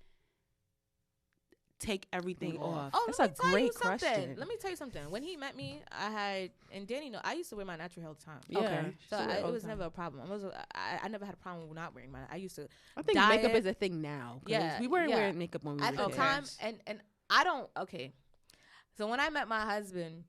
take everything off? Oh, That's let a me tell you great something. question. Let me tell you something. When he met me, and Danny, I used to wear my natural hair all the time. Yeah, Okay. So she wear it all it the was time. never a problem. I never had a problem with not wearing mine. I used to I think diet. makeup is a thing now. 'Cause Yeah, we weren't yeah. wearing makeup when we at were the kids. time, and I don't. Okay, so when I met my husband,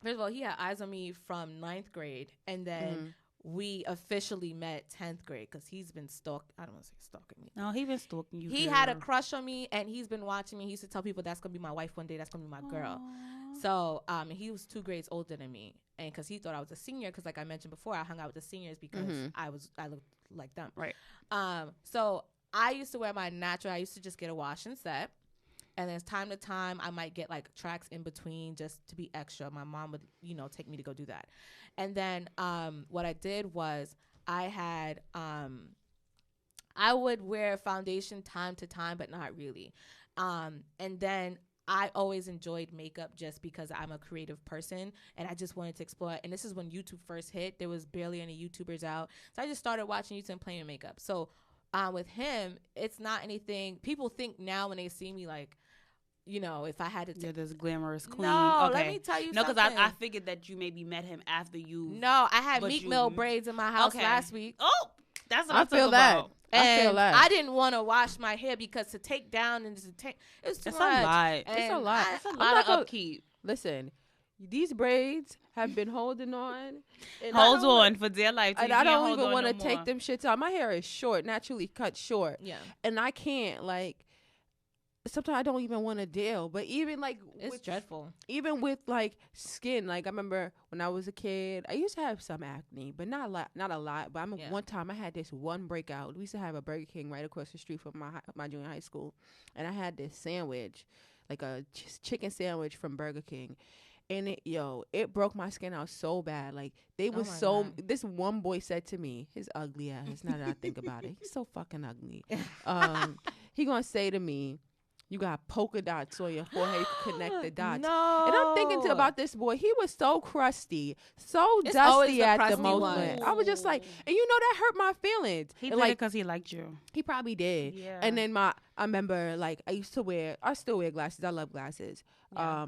first of all, he had eyes on me from 9th grade, and then we officially met 10th grade because he's been I don't want to say stalking me. No, he been stalking you. He girl. had a crush on me, and he's been watching me. He used to tell people that's gonna be my wife one day. That's gonna be my girl. Aw. So, he was 2 grades older than me, and because he thought I was a senior, because like I mentioned before, I hung out with the seniors because I looked like them. Right. So I used to wear my natural. I used to just get a wash and set, and then time to time I might get like tracks in between just to be extra. My mom would, take me to go do that, and then what I did was I had I would wear foundation time to time, but not really, and then I always enjoyed makeup just because I'm a creative person and I just wanted to explore. And this is when YouTube first hit. There was barely any YouTubers out. So I just started watching YouTube and playing with makeup. So with him, it's not anything. People think now when they see me like, if I had to You're this glamorous queen. No, okay. let me tell you No, something. because I figured that you maybe met him after you. No, I had But Meek you- Mill braids in my house Okay. last week. Oh, that's what I I'm feel talking that. about. I feel And that. I didn't want to wash my hair because to take down and to take, it was too It's much. a lot. And It's a lot. It's a I'm lot not of gonna- upkeep. Listen, these braids have been holding on. And Holds on for dear life. And I don't even want to take them shits out. My hair is short, naturally cut short. Yeah. And I can't, like, sometimes I don't even want to deal. But even, like, it's dreadful. Even with, like, skin. Like, I remember when I was a kid, I used to have some acne, but not a lot. But one time I had this one breakout. We used to have a Burger King right across the street from my junior high school. And I had this sandwich, like a chicken sandwich from Burger King. And it broke my skin out so bad. Like, this one boy said to me, his ugly ass, now that I think about it, he's so fucking ugly. He gonna say to me, you got polka dots on your forehead, you can connect the dots. No. And I'm thinking about this boy, he was so crusty, so dusty at the moment. I was just like, and that hurt my feelings. He did it because he liked you. He probably did. Yeah. And then I remember, like, I still wear glasses. I love glasses. Yeah.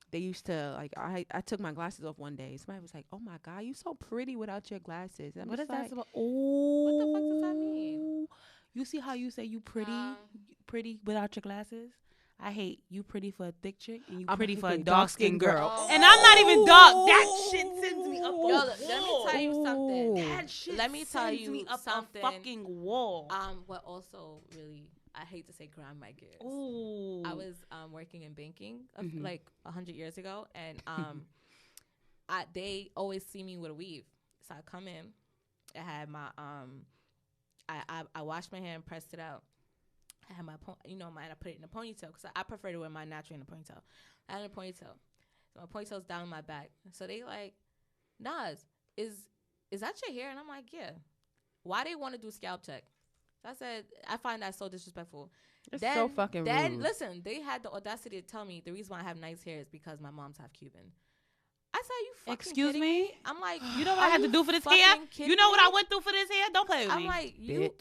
They used to, like, I took my glasses off one day. Somebody was like, oh, my God, you so pretty without your glasses. And what is like, that about? Oh. What the fuck does that mean? You see how you say you pretty without your glasses? I hate you pretty for a thick chick and you pretty for a dark-skinned girl. Oh. And I'm not even dark. That shit sends me up a wall. Let me tell you something. That shit sends me up a fucking wall. What also really... I hate to say grind my gears. Ooh. I was working in banking like 100 years ago, and they always see me with a weave. So I come in, I had my I washed my hair and pressed it out. I had my I put it in a ponytail because I prefer to wear my natural in a ponytail. I had a ponytail, so my ponytail's down my back. So they like, Nas, is that your hair? And I'm like, yeah. Why they want to do scalp check? I said, I find that so disrespectful. It's so fucking rude. Listen, they had the audacity to tell me the reason why I have nice hair is because my mom's half Cuban. I said, you fucking Excuse me? I'm like, you know what I had to do for this hair? You know what I went through for this hair? Don't play with me. I'm like,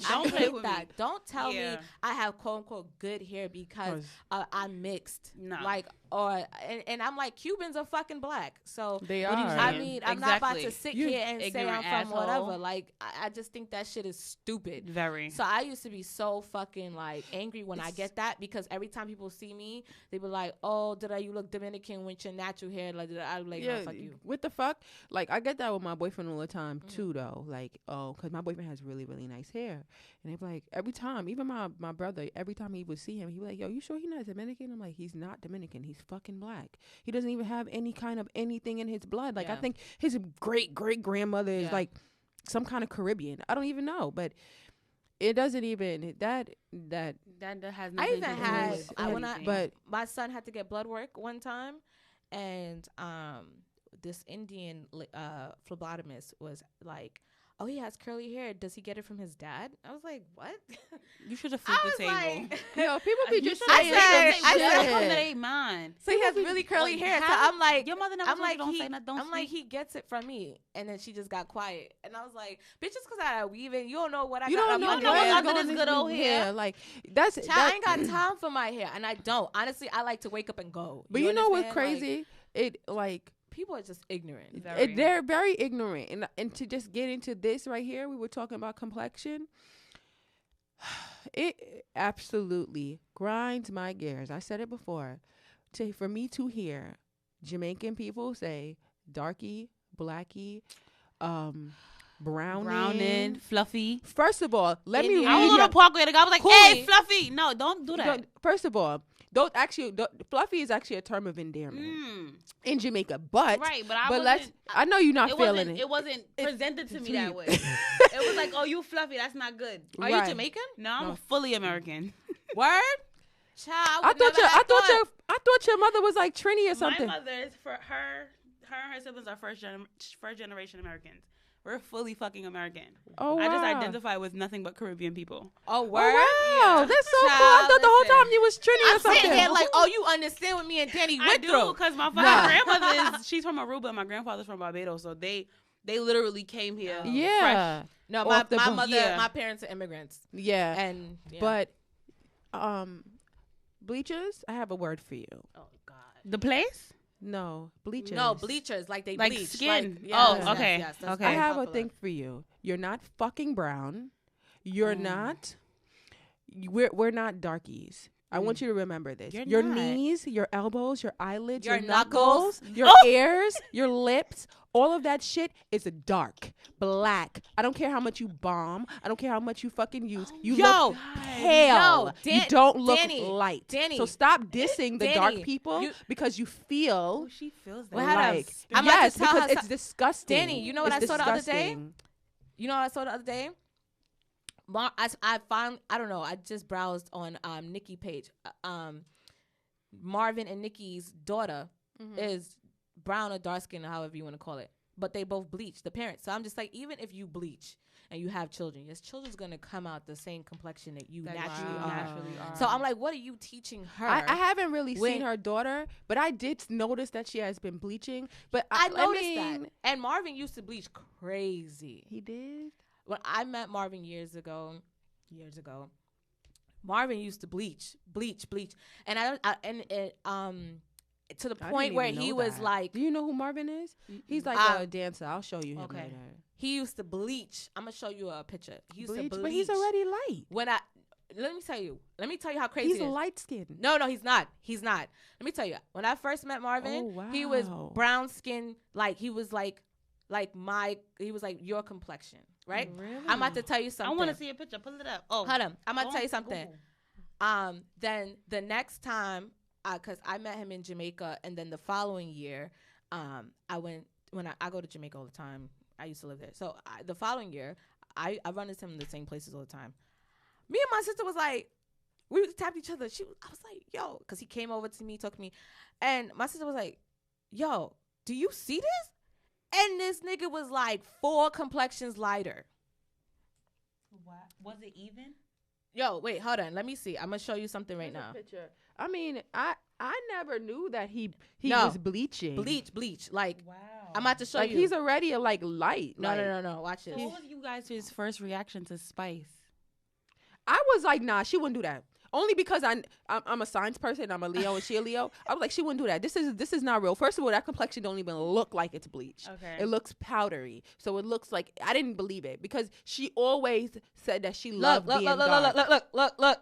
don't play with that. Me. Don't tell me I have quote unquote good hair because I'm mixed. No. Like, and I'm like, Cubans are fucking black. So they are. I mean, I'm not about to sit here and say I'm from whatever. Like, I just think that shit is stupid. Very. So I used to be so fucking like angry when I get that because every time people see me, they be like, oh, you look Dominican with your natural hair? Like, I'm like, no, fuck you. What the fuck? Like, I get that with my boyfriend all the time too, though. Like, because my boyfriend has really, really nice hair, and they be like, every time, even my brother, every time he would see him, he be like, yo, you sure he's not Dominican? I'm like, he's not Dominican. He's fucking black. He doesn't even have any kind of anything in his blood. Like, I think his great grandmother is like some kind of Caribbean. I don't even know, but it doesn't even that has nothing I even had but my son had to get blood work one time, and this Indian phlebotomist was like, oh, he has curly hair. Does he get it from his dad? I was like, what? You should have flipped the table. Like, yo, people be just saying I said, mind. So he has really curly hair. So I'm like, your mother never told you don't say nothing. I'm like, he gets it from me. And then she just got quiet. And I was like, bitch, just because I had a weave-in, you don't know what I got. You don't know what's under this good old hair. Like, I ain't got time for my hair. And I don't. Honestly, I like to wake up and go. But you know what's crazy? People are just ignorant. They're very ignorant. And to just get into this right here, we were talking about complexion. It absolutely grinds my gears. I said it before. For me to hear Jamaican people say darky, blacky, brownin', fluffy. First of all, let me read. I was on a parkway. The guy was like, hey, fluffy. No, don't do that. First of all, fluffy is actually a term of endearment in Jamaica, but I know you're not feeling it. It wasn't presented to me that way. It was like, oh, you fluffy, that's not good. Are you Jamaican? No, I'm fully American. Word? Child, I thought your mother was like Trini or something. My mother is her and her siblings are first generation Americans. We're fully fucking American. Oh, wow. I just identify with nothing but Caribbean people. Oh, word? Oh, wow. Yeah. That's so cool. I thought the whole time you was Trini or something. I'm sitting there like, oh, you understand what me and Dany went through. I do, because my grandmother she's from Aruba and my grandfather's from Barbados, so they literally came here fresh. No, my parents are immigrants. Yeah. And But bleachers, I have a word for you. Oh, God. The place? No, bleachers. No, bleachers, like they like bleach. Skin. Okay. Yes, okay. I have a thing for you. You're not fucking brown. You're not. We're not darkies. I want you to remember this. You're Your not. knees, your elbows, your eyelids, Your your knuckles. knuckles, your ears, your lips, all of that shit is dark, black. I don't care how much you bomb. I don't care how much you fucking use. You look pale. You don't look light. Danny, so stop dissing the Danny, dark people because you feel Oh, she feels that. Well, hold on. like I'm about to yes, tell because her it's disgusting. Danny, you know what It's I saw the other day? disgusting. You know what I saw the other day? I found, I don't know, I just browsed on Nikki page. Marvin and Nikki's daughter is brown or dark skin, or however you want to call it. But they both bleach, the parents. So I'm just like, even if you bleach and you have children, your children's going to come out the same complexion that you naturally are. So I'm like, what are you teaching her? I haven't really seen her daughter, but I did notice that she has been bleaching. But I noticed that. And Marvin used to bleach crazy. He did? When I met Marvin years ago, Marvin used to bleach, and to the point where he was like, do you know who Marvin is? He's like a dancer. I'll show you him later. He used to bleach. I'm gonna show you a picture. He used to bleach, but he's already light. Let me tell you how crazy he's light skinned. No, he's not. Let me tell you. When I first met Marvin, he was brown skinned, like he was like your complexion. Right? Really? I'm about to tell you something. I want to see a picture. Pull it up. Oh, hold on. I'm about to tell you something. Then the next time, because I met him in Jamaica, and then the following year, I went I go to Jamaica all the time. I used to live there. So the following year, I run into him in the same places all the time. Me and my sister was like, we tapped each other. I was like, yo, because he came over to me, talked to me, and my sister was like, yo, do you see this? And this nigga was like 4 complexions lighter. What? Was it even? Yo, wait, hold on. Let me see. I'm gonna show you something right now. Picture. I mean, I never knew that he was bleaching. Bleach. Like, wow. I'm about to show you. He's already light. No. Watch this. What was you guys' first reaction to Spice? I was like, nah, she wouldn't do that. Only because I'm a science person. I'm a Leo and she a Leo. I was like, she wouldn't do that. This is not real. First of all, that complexion don't even look like it's bleach. Okay. It looks powdery. So it looks like, I didn't believe it because she always said that she loved being dark. Look.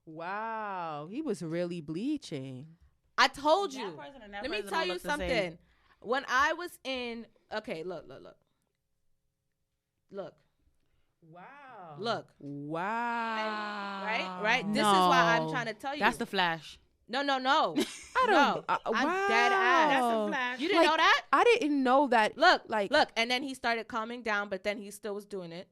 Wow. He was really bleaching. I told you. Let me tell you something. When I was in, okay, look. Wow. Look. Wow. Right? This is why I'm trying to tell you. That's the Flash. No. I don't know. I'm dead ass. That's the Flash. You didn't know that? I didn't know that. Look. And then he started calming down, but then he still was doing it.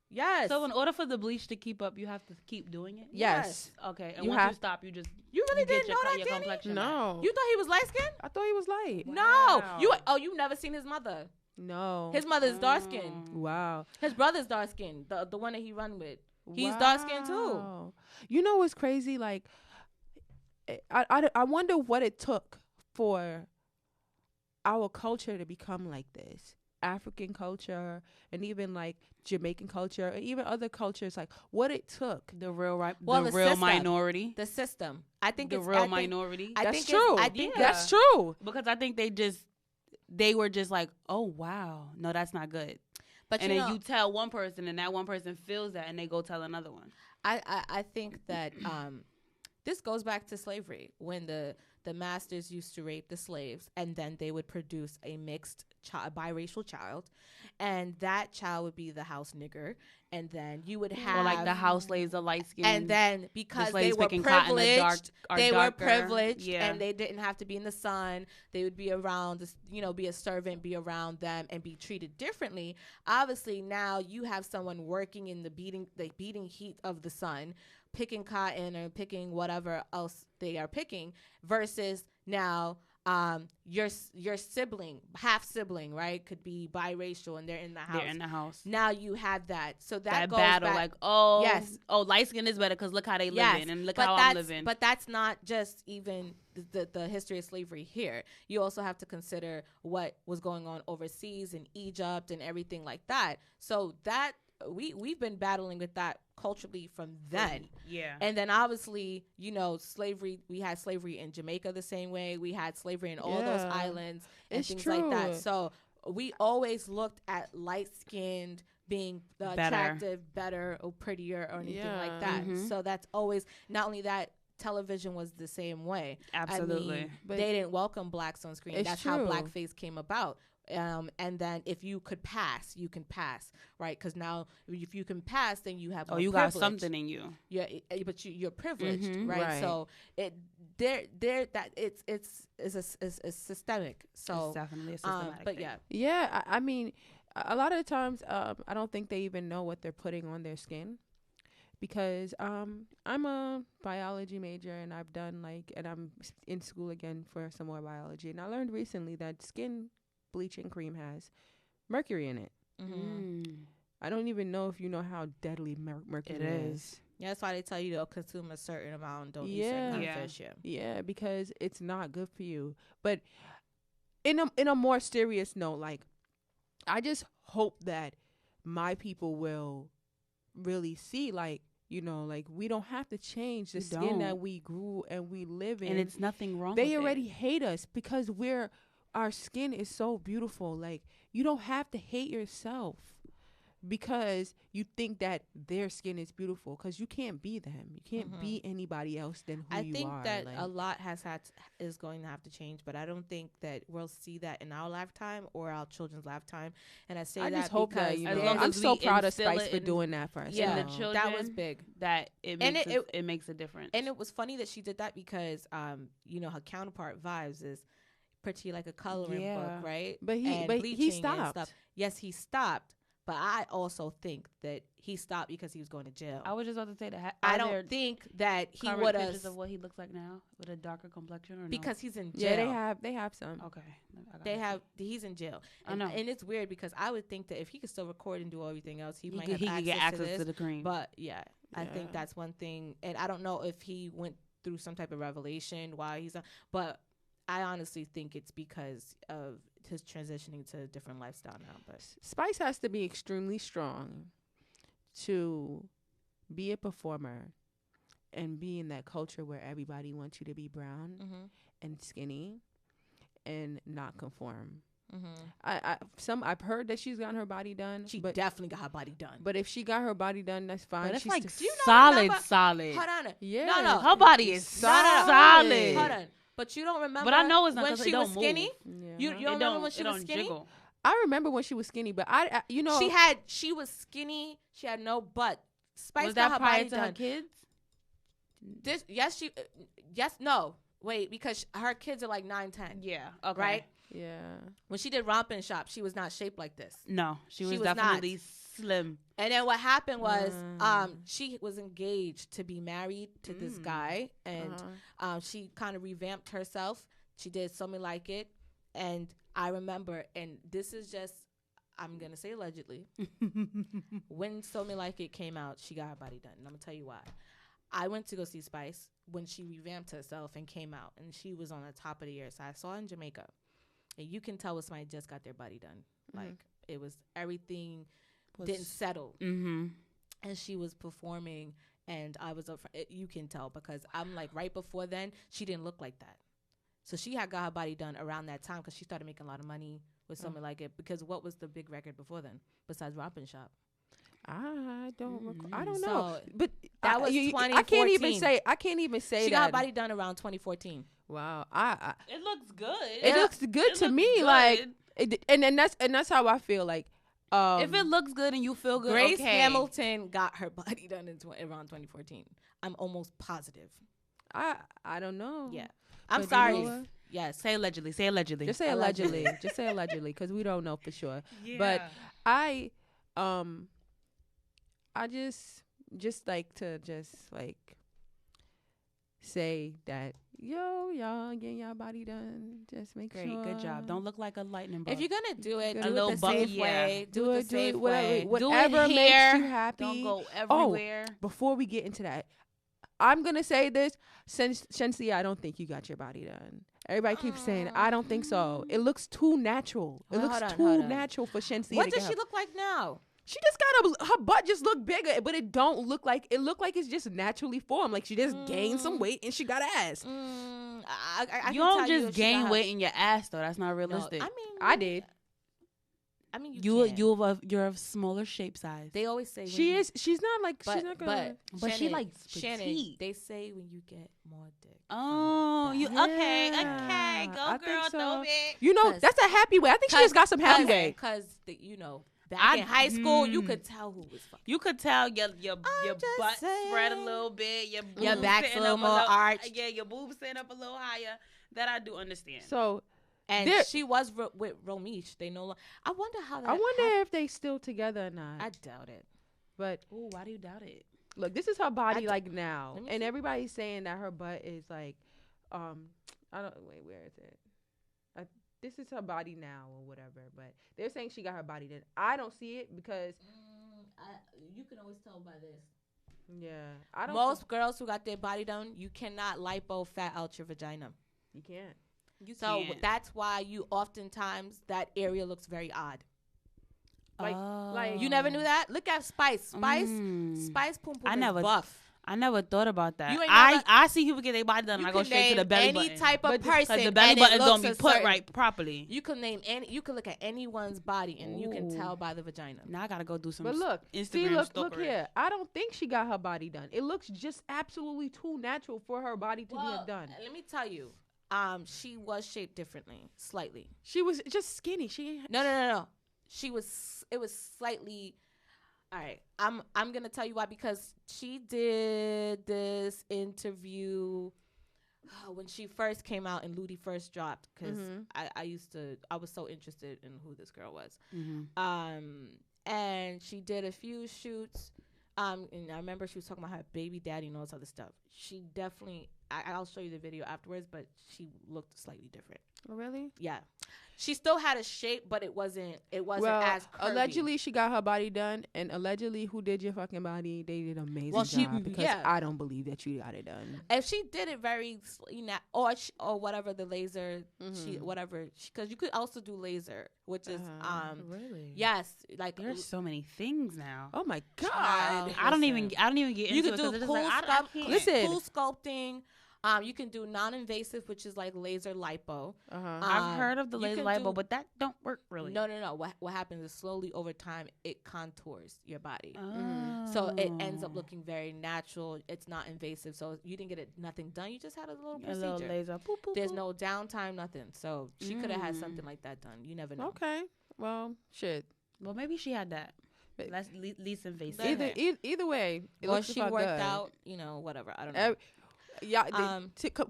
Yes. So in order for the bleach to keep up, you have to keep doing it? Yes. Okay. And once you stop, you really didn't know that, your Danny? complexion No. You thought he was light skinned? I thought he was light. Wow. No. You've never seen his mother. No. His mother's dark skinned. Wow. His brother's dark skinned. The one that he run with. He's dark skinned too. You know what's crazy? Like, I wonder what it took for our culture to become like this. African culture and even like Jamaican culture and even other cultures, like what it took. The real system. minority. The system. I think the real minority. That's true. I think that's true. Because I think they were just like, oh wow, no, that's not good. But and then you tell one person and that one person feels that and they go tell another one. I think that this goes back to slavery when the masters used to rape the slaves and then they would produce a mixed biracial child, and that child would be the house nigger, and then you would have or like the house slaves are light skinned, and then because they were privileged, and they didn't have to be in the sun, they would be around, be a servant, be around them and be treated differently. Obviously now you have someone working in the beating heat of the sun, picking cotton or picking whatever else they are picking, versus now your sibling, half sibling, right, could be biracial and they're in the house. Now you have that. So that goes battle, back, like, light skin is better because look how they living and look how I'm living. But that's not just even the history of slavery here. You also have to consider what was going on overseas in Egypt and everything like that. So that we've been battling with that culturally from then. Yeah. And then obviously, slavery, we had slavery in Jamaica the same way. We had slavery in all those islands and things like that. So we always looked at light-skinned being Better. attractive, better, or prettier, or anything like that. Mhm. So that's always, not only that, television was the same way. Absolutely. I mean, But they didn't welcome blacks on screen. It's That's how true. blackface came about. And then if you could pass, you can pass, right? Because now if you can pass, then you have Oh, more you got privilege. something in you. Yeah, but you're privileged, Mhm. right? Right. So it's systemic. So It's definitely a systematic but thing. yeah, Yeah, I mean, a lot of the times, I don't think they even know what they're putting on their skin, because I'm a biology major, and and I'm in school again for some more biology, and I learned recently that skin bleaching cream has mercury in it. I don't even know if you know how deadly mercury It is. yeah, that's why they tell you to consume a certain amount. Don't eat Yeah. certain kind Yeah. of fish. Yeah. Yeah, because it's not good for you. But in a more serious note, like, I just hope that my people will really see, like, like, we don't have to change the You skin don't. that we grew and we live in. And it's nothing wrong They with already it. hate us because our skin is so beautiful. Like, you don't have to hate yourself because you think that their skin is beautiful, because you can't be them. You can't be anybody else than who I you think are. that like, a lot is going to have to change, but I don't think that we'll see that in our lifetime or our children's lifetime. And I say I that just hope because that, as long I'm as so we proud of instill Spice it for in- doing that for us. yeah, the children, that was big. That it And makes it- it makes a difference. And it was funny that she did that because her counterpart Vibes is pretty like a coloring Yeah. book, right? But he- And but he bleaching and stopped. stuff. Yes, he stopped, but I also think that he stopped because he was going to jail. I was just about to say that. I don't think that he current would pictures have, of what he looks like now with a darker complexion, or because he's in jail. Yeah, they have some. no? Okay. He's in jail. I And, know. and it's weird because I would think that if he could still record and do everything else, he might He have could get access this. to the cream. But yeah, I Yeah. think that's one thing. And I don't know if he went through some type of revelation while he's on, but I honestly think it's because of his transitioning to a different lifestyle now. But Spice has to be extremely strong to be a performer and be in that culture where everybody wants you to be brown and skinny and not conform. I've heard that she's gotten her body done. she but definitely got her body done. but if she got her body done, that's fine. But it's She's like still- solid. Hold on. yeah, No. Her body is Solid. solid. Hold on. But you don't remember But I know it's not when 'cause it she was don't skinny? move. Yeah. You It don't remember when she it was don't skinny? jiggle. I remember when she was skinny, but She was skinny. She had no butt. Spice Was got that her prior body to done. her kids? No. Wait, because her kids are like 9, 10. Yeah. Okay. Right? yeah. When she did Romp and Shop, she was not shaped like this. No, she was was not. definitely slim. And then what happened was, she was engaged to be married to this guy, and she kind of revamped herself. She did Something Like It, and I remember, and this is just, I'm gonna say allegedly, when Something Like It came out, she got her body done, and I'm gonna tell you why. I went to go see Spice when she revamped herself and came out, and she was on the top of the year. So I saw her in Jamaica, and you can tell when somebody just got their body done. Like, it was, everything didn't settle. Mm-hmm. And she was performing, and I was you can tell, because I'm like, right before then, she didn't look like that. So she had got her body done around that time, because she started making a lot of money with Something Like It. Because what was the big record before then besides Romp and Shop? I don't recall. I don't So know. But that was I can't even 2014. say. I can't even say She that. got her body done around 2014. Wow. It looks good. It looks good to looks me. good. Like, and that's how I feel. Like, if it looks good and you feel good, Grace okay. Hamilton got her body done around 2014. I'm almost positive. I don't know. Yeah. I'm But sorry. you know what? Yes. Say allegedly. Say allegedly. Just say allegedly. Just say allegedly, because we don't know for sure. But I just like to say that, y'all getting y'all body done. Just make Great, sure. good job. Don't look like a lightning bug. If you're gonna do it, A do little it the bump, safe yeah. way. Do it the safe way. whatever do it makes here. you happy. Don't go everywhere. Before we get into that, I'm gonna say this. Shensia, I don't think you got your body done. Everybody keeps saying, I don't think so. It looks too natural. It Well, looks hold too on. natural for Shensia. What to does get she her- look like now? She just got her butt just look bigger, but it don't look like it look like it's just naturally formed. Like she just gained some weight and she got ass. I You can don't tell just if she gain got her- weight in your ass though. That's not No, realistic. I mean, I did. I mean, you're of smaller shape size. They always say she's not like but, she's not gonna. But she like Shannon. petite. They say when you get more dick. Oh, you okay? Yeah, Go I girl, think so. throw it. You know, that's a happy way. I think she just got some happy way. Because back in high school, you could tell who was fucking. You could tell your butt spread a little bit, your back's a little more arched. Yeah, your boobs stand up a little higher. That I do understand. So, and she was with Romeich. They no longer. I wonder how that. I wonder if they still together or not. I doubt it. But why do you doubt it? Look, this is her body like now, and everybody's saying that her butt is like, I don't wait. Where is it? This is her body now or whatever. But they're saying she got her body done. I don't see it because you can always tell by this. Yeah, I don't. Most girls who got their body done, you cannot lipo fat out your vagina. You can't. So that's why you oftentimes that area looks very odd. Like you never knew that. Look at Spice. Spice Pum Pum is buff. I never thought about that. I see people get their body done and I go straight to the belly button. Any type of person, the belly button don't be put right properly. You can name any. You can look at anyone's body and you can tell by the vagina. Now I gotta go do some. But look, Instagram look here. I don't think she got her body done. It looks just absolutely too natural for her body to be done. Let me tell you. She was shaped differently, slightly. She was just skinny. No. It was slightly. All right, I'm gonna tell you why, because she did this interview when she first came out and Ludi first dropped, because I was so interested in who this girl was. And she did a few shoots. And I remember she was talking about her baby daddy and all this other stuff. She definitely, I'll show you the video afterwards, but she looked slightly different. Oh, really? Yeah. She still had a shape, but it wasn't as curvy. Allegedly she got her body done, and allegedly who did your fucking body, they did an amazing job, because I don't believe that you got it done. If she did it very, or whatever, the laser, because you could also do laser, which is really, yes, like there's so many things now. Oh my god, I don't even get into you could do cool sculpting. You can do non-invasive, which is like laser lipo. I've heard of the laser lipo, but that don't work really. No. What happens is slowly over time, it contours your body. So it ends up looking very natural. It's not invasive. So you didn't get nothing done. You just had a little procedure. A little laser. Boop, boop, There's boop. no downtime, nothing. So she could have had something like that done. You never know. Okay. Well, shit. Well, maybe she had that. That's least invasive. Either way, or she worked out. Whatever. I don't know. Yeah,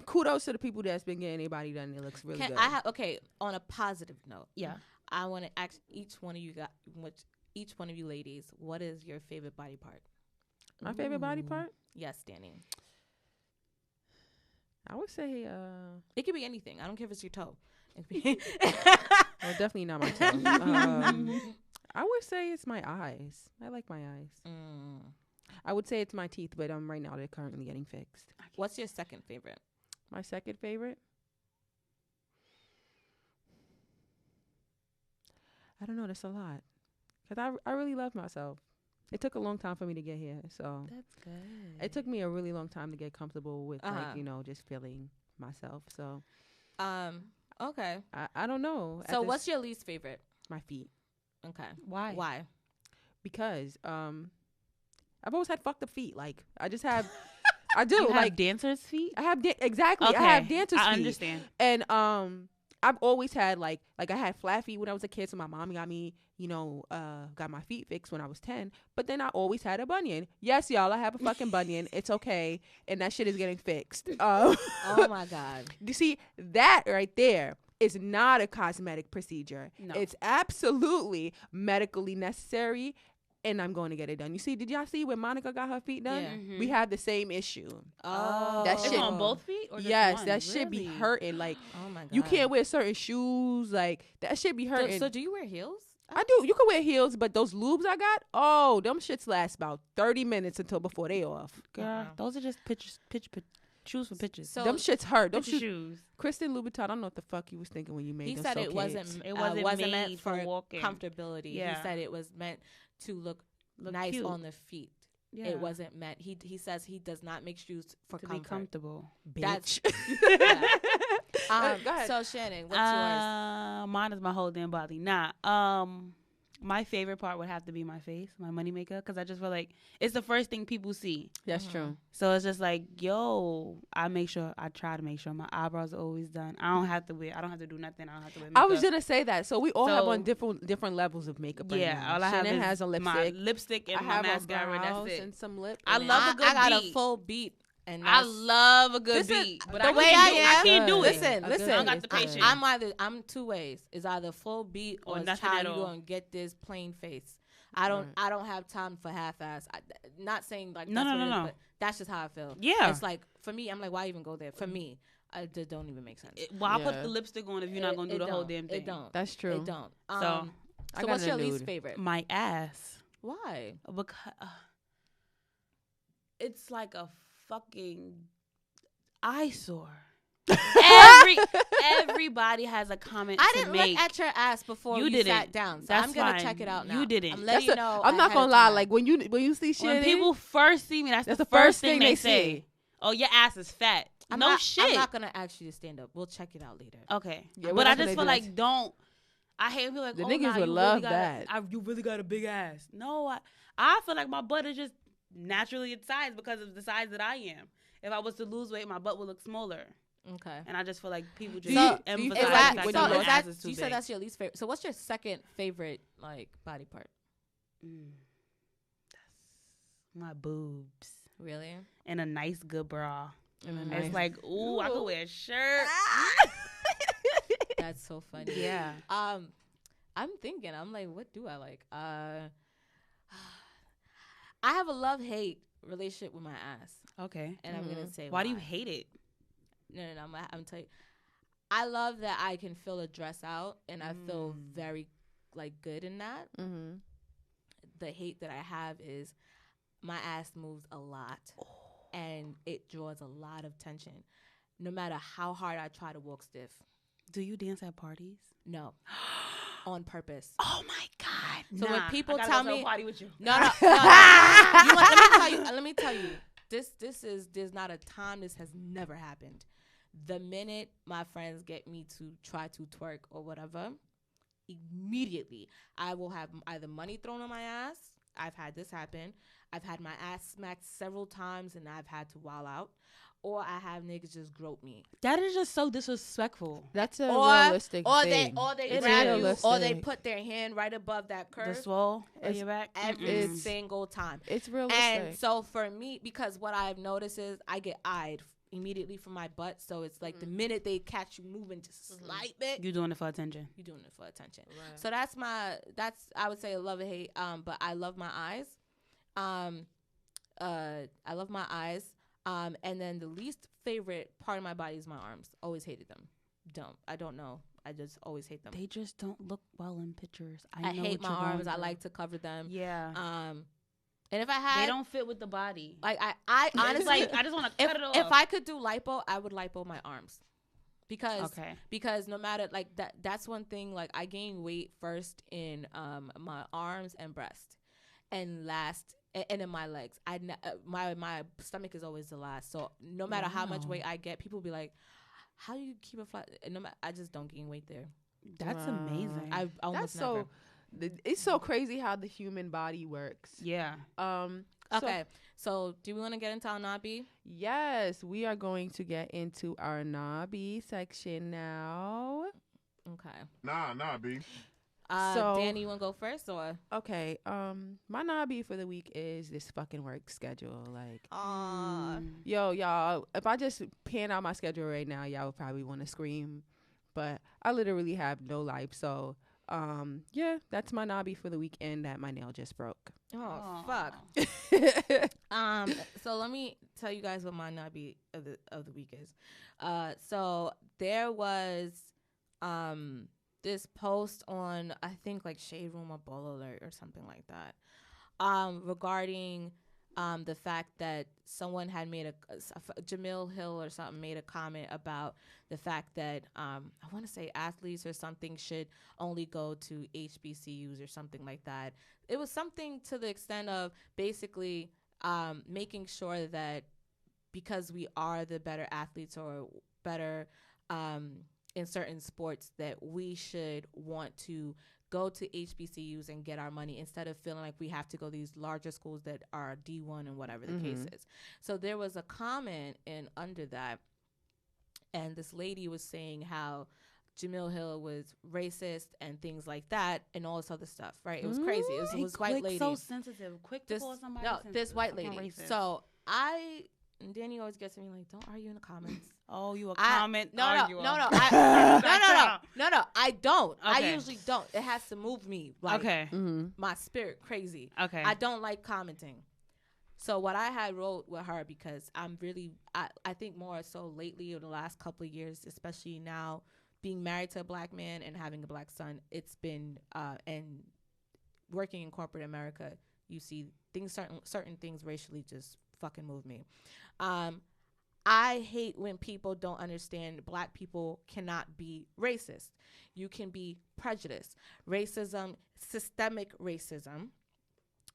kudos to the people that's been getting their body done. It looks really good. On a positive note. Yeah. I want to ask each one of you ladies, what is your favorite body part? My favorite body part? Yes, Dany. I would say it could be anything. I don't care if it's your toe. Well, definitely not my toe. I would say it's my eyes. I like my eyes. I would say it's my teeth, but right now they're currently getting fixed. What's your second favorite? My second favorite? I don't know. That's a lot. Because I really love myself. It took a long time for me to get here. So that's good. It took me a really long time to get comfortable with, just feeling myself. So, okay. I don't know. So what's your least favorite? My feet. Okay. Why? Because, I've always had fucked up feet. Like, I just have, I do. You like have dancer's feet? I have, exactly. Okay. I have dancer's feet. I understand. And, I've always had, like I had flat feet when I was a kid. So my mom got me, got my feet fixed when I was 10. But then I always had a bunion. Yes, y'all, I have a fucking bunion. It's okay. And that shit is getting fixed. Oh, my God. You see, that right there is not a cosmetic procedure. No. It's absolutely medically necessary. And I'm going to get it done. You see, did y'all see when Monica got her feet done? Yeah. We have the same issue. Oh. That shit on both feet? Or just yes, one? that shit be hurting. Like, oh my God. You can't wear certain shoes. Like, that shit be hurting. So do you wear heels? I do. You can wear heels, but those lubes I got, them shits last about 30 minutes until before they off. Girl, those are just shoes for pictures. So them shits hurt. Those shoes. Kristen Louboutin, I don't know what the fuck you was thinking when you made them. He said so it kids. wasn't meant for walking. comfortability. Yeah. He said it was meant to look nice cute on the feet. Yeah. It wasn't meant. He says he does not make shoes for to comfort. Be comfortable. Bitch. Go ahead. So Shannon, what's yours? Mine is my whole damn body. My favorite part would have to be my face, my moneymaker, because I just feel like it's the first thing people see. That's true. So it's just like, yo, I try to make sure my eyebrows are always done. I don't have to do nothing. I don't have to wear makeup. I was gonna say that. So we all have on different levels of makeup right now. All I have has a lipstick. My lipstick and my mascara. That's it. And some lip. I love a good beat. I got a full beat. And I love a good beat, but the way I can't do it. Listen. I don't got the patience. I'm two ways. It's either full beat or it's nothing how at you all. gonna get this plain face. I don't have time for half-ass. Not saying like that's what it is, but that's just how I feel. Yeah, it's like for me, I'm like, why even go there? For me, it don't even make sense. I put the lipstick on if you're not gonna do the whole damn thing. It don't. That's true. It don't. So what's your least favorite? My ass. Why? Because it's like a fucking eyesore. Everybody has a comment I to didn't make. look at your ass before you sat down, so I'm gonna check it out now. You didn't. I'm letting you know. I'm not gonna lie. Like when you see shit, when people first see me, that's the first thing they say. Oh, your ass is fat. I'm no shit. I'm not gonna ask you to stand up. We'll check it out later. Okay. Yeah, but I just feel like don't. I hate people like the niggas would love that. You really got a big ass. No, I feel like my butt is just naturally its size because of the size that I am. If I was to lose weight, my butt would look smaller. Okay. And I just feel like people just emphasize that when your ass is too you big. said that's your least favorite. So what's your second favorite like body part? That's my boobs. Really? And a nice good bra. It's like, ooh, I could wear a shirt. That's so funny. Yeah. I'm thinking. I'm like, what do I like? I have a love-hate relationship with my ass. Okay. And I'm gonna say why do you hate it? No. I'm telling you. I love that I can fill a dress out, and I feel very like good in that. Mm-hmm. The hate that I have is my ass moves a lot, and it draws a lot of tension. No matter how hard I try to walk stiff. Do you dance at parties? No. On purpose. Oh my God! So when people tell me, party with you. No. Let me tell you. There's not a time this has never happened. The minute my friends get me to try to twerk or whatever, immediately I will have either money thrown on my ass. I've had this happen. I've had my ass smacked several times and I've had to wild out. Or I have niggas just grope me. That is just so disrespectful. That's a realistic thing. Or they grab you, or they put their hand right above that curve. The swole on your back. Every single time. It's realistic. And so for me, because what I've noticed is I get eyed immediately from my butt. So it's like the minute they catch you moving just a slight bit. You're doing it for attention. You're doing it for attention. Right. So that's I would say a love or hate. But I love my eyes. I love my eyes. And then the least favorite part of my body is my arms. Always hated them. I don't know. I just always hate them. They just don't look well in pictures. I hate my arms. I like to cover them. Yeah. And if I had, they don't fit with the body. Like I honestly, like, I just want to cut it off. If I could do lipo, I would lipo my arms. Because no matter like that's one thing. Like I gain weight first in my arms and breast, and last. And in my legs, my stomach is always the last. So no matter how much weight I get, people be like, "How do you keep it flat?" I just don't gain weight there. That's amazing. I almost never. It's so crazy how the human body works. Yeah. Okay. So do we want to get into our Nas B? Yes, we are going to get into our Nas B section now. Okay. Nah, B. So, Dany, you want to go first or? Okay. My Nas B for the week is this fucking work schedule. Like, yo, y'all, if I just pan out my schedule right now, y'all would probably want to scream. But I literally have no life. So, yeah, that's my Nas B for the weekend that my nail just broke. Oh, fuck. So let me tell you guys what my Nas B of the week is. So there was, this post on, I think, like Shade Room or Ball Alert or something like that, regarding the fact that someone had made Jamil Hill or something made a comment about the fact that I want to say athletes or something should only go to HBCUs or something like that. It was something to the extent of basically making sure that because we are the better athletes or better in certain sports that we should want to go to HBCUs and get our money instead of feeling like we have to go to these larger schools that are D1 and whatever the case is. So there was a comment in under that, and this lady was saying how Jamil Hill was racist and things like that and all this other stuff, right? It was crazy. It was white lady. So sensitive. Quick to call somebody sensitive. This white lady. Racist. So and Danny always gets to me like, don't argue in the comments. Oh, you a comment arguer. No, I don't. Okay. I usually don't. It has to move me. Like, okay. my spirit crazy. Okay. I don't like commenting. So what I had wrote with her, because I'm really, I think more so lately in the last couple of years, especially now being married to a black man and having a black son, it's been, and working in corporate America, you see things, certain things racially just fucking move me. I hate when people don't understand black people cannot be racist. You can be prejudiced. Racism, systemic racism,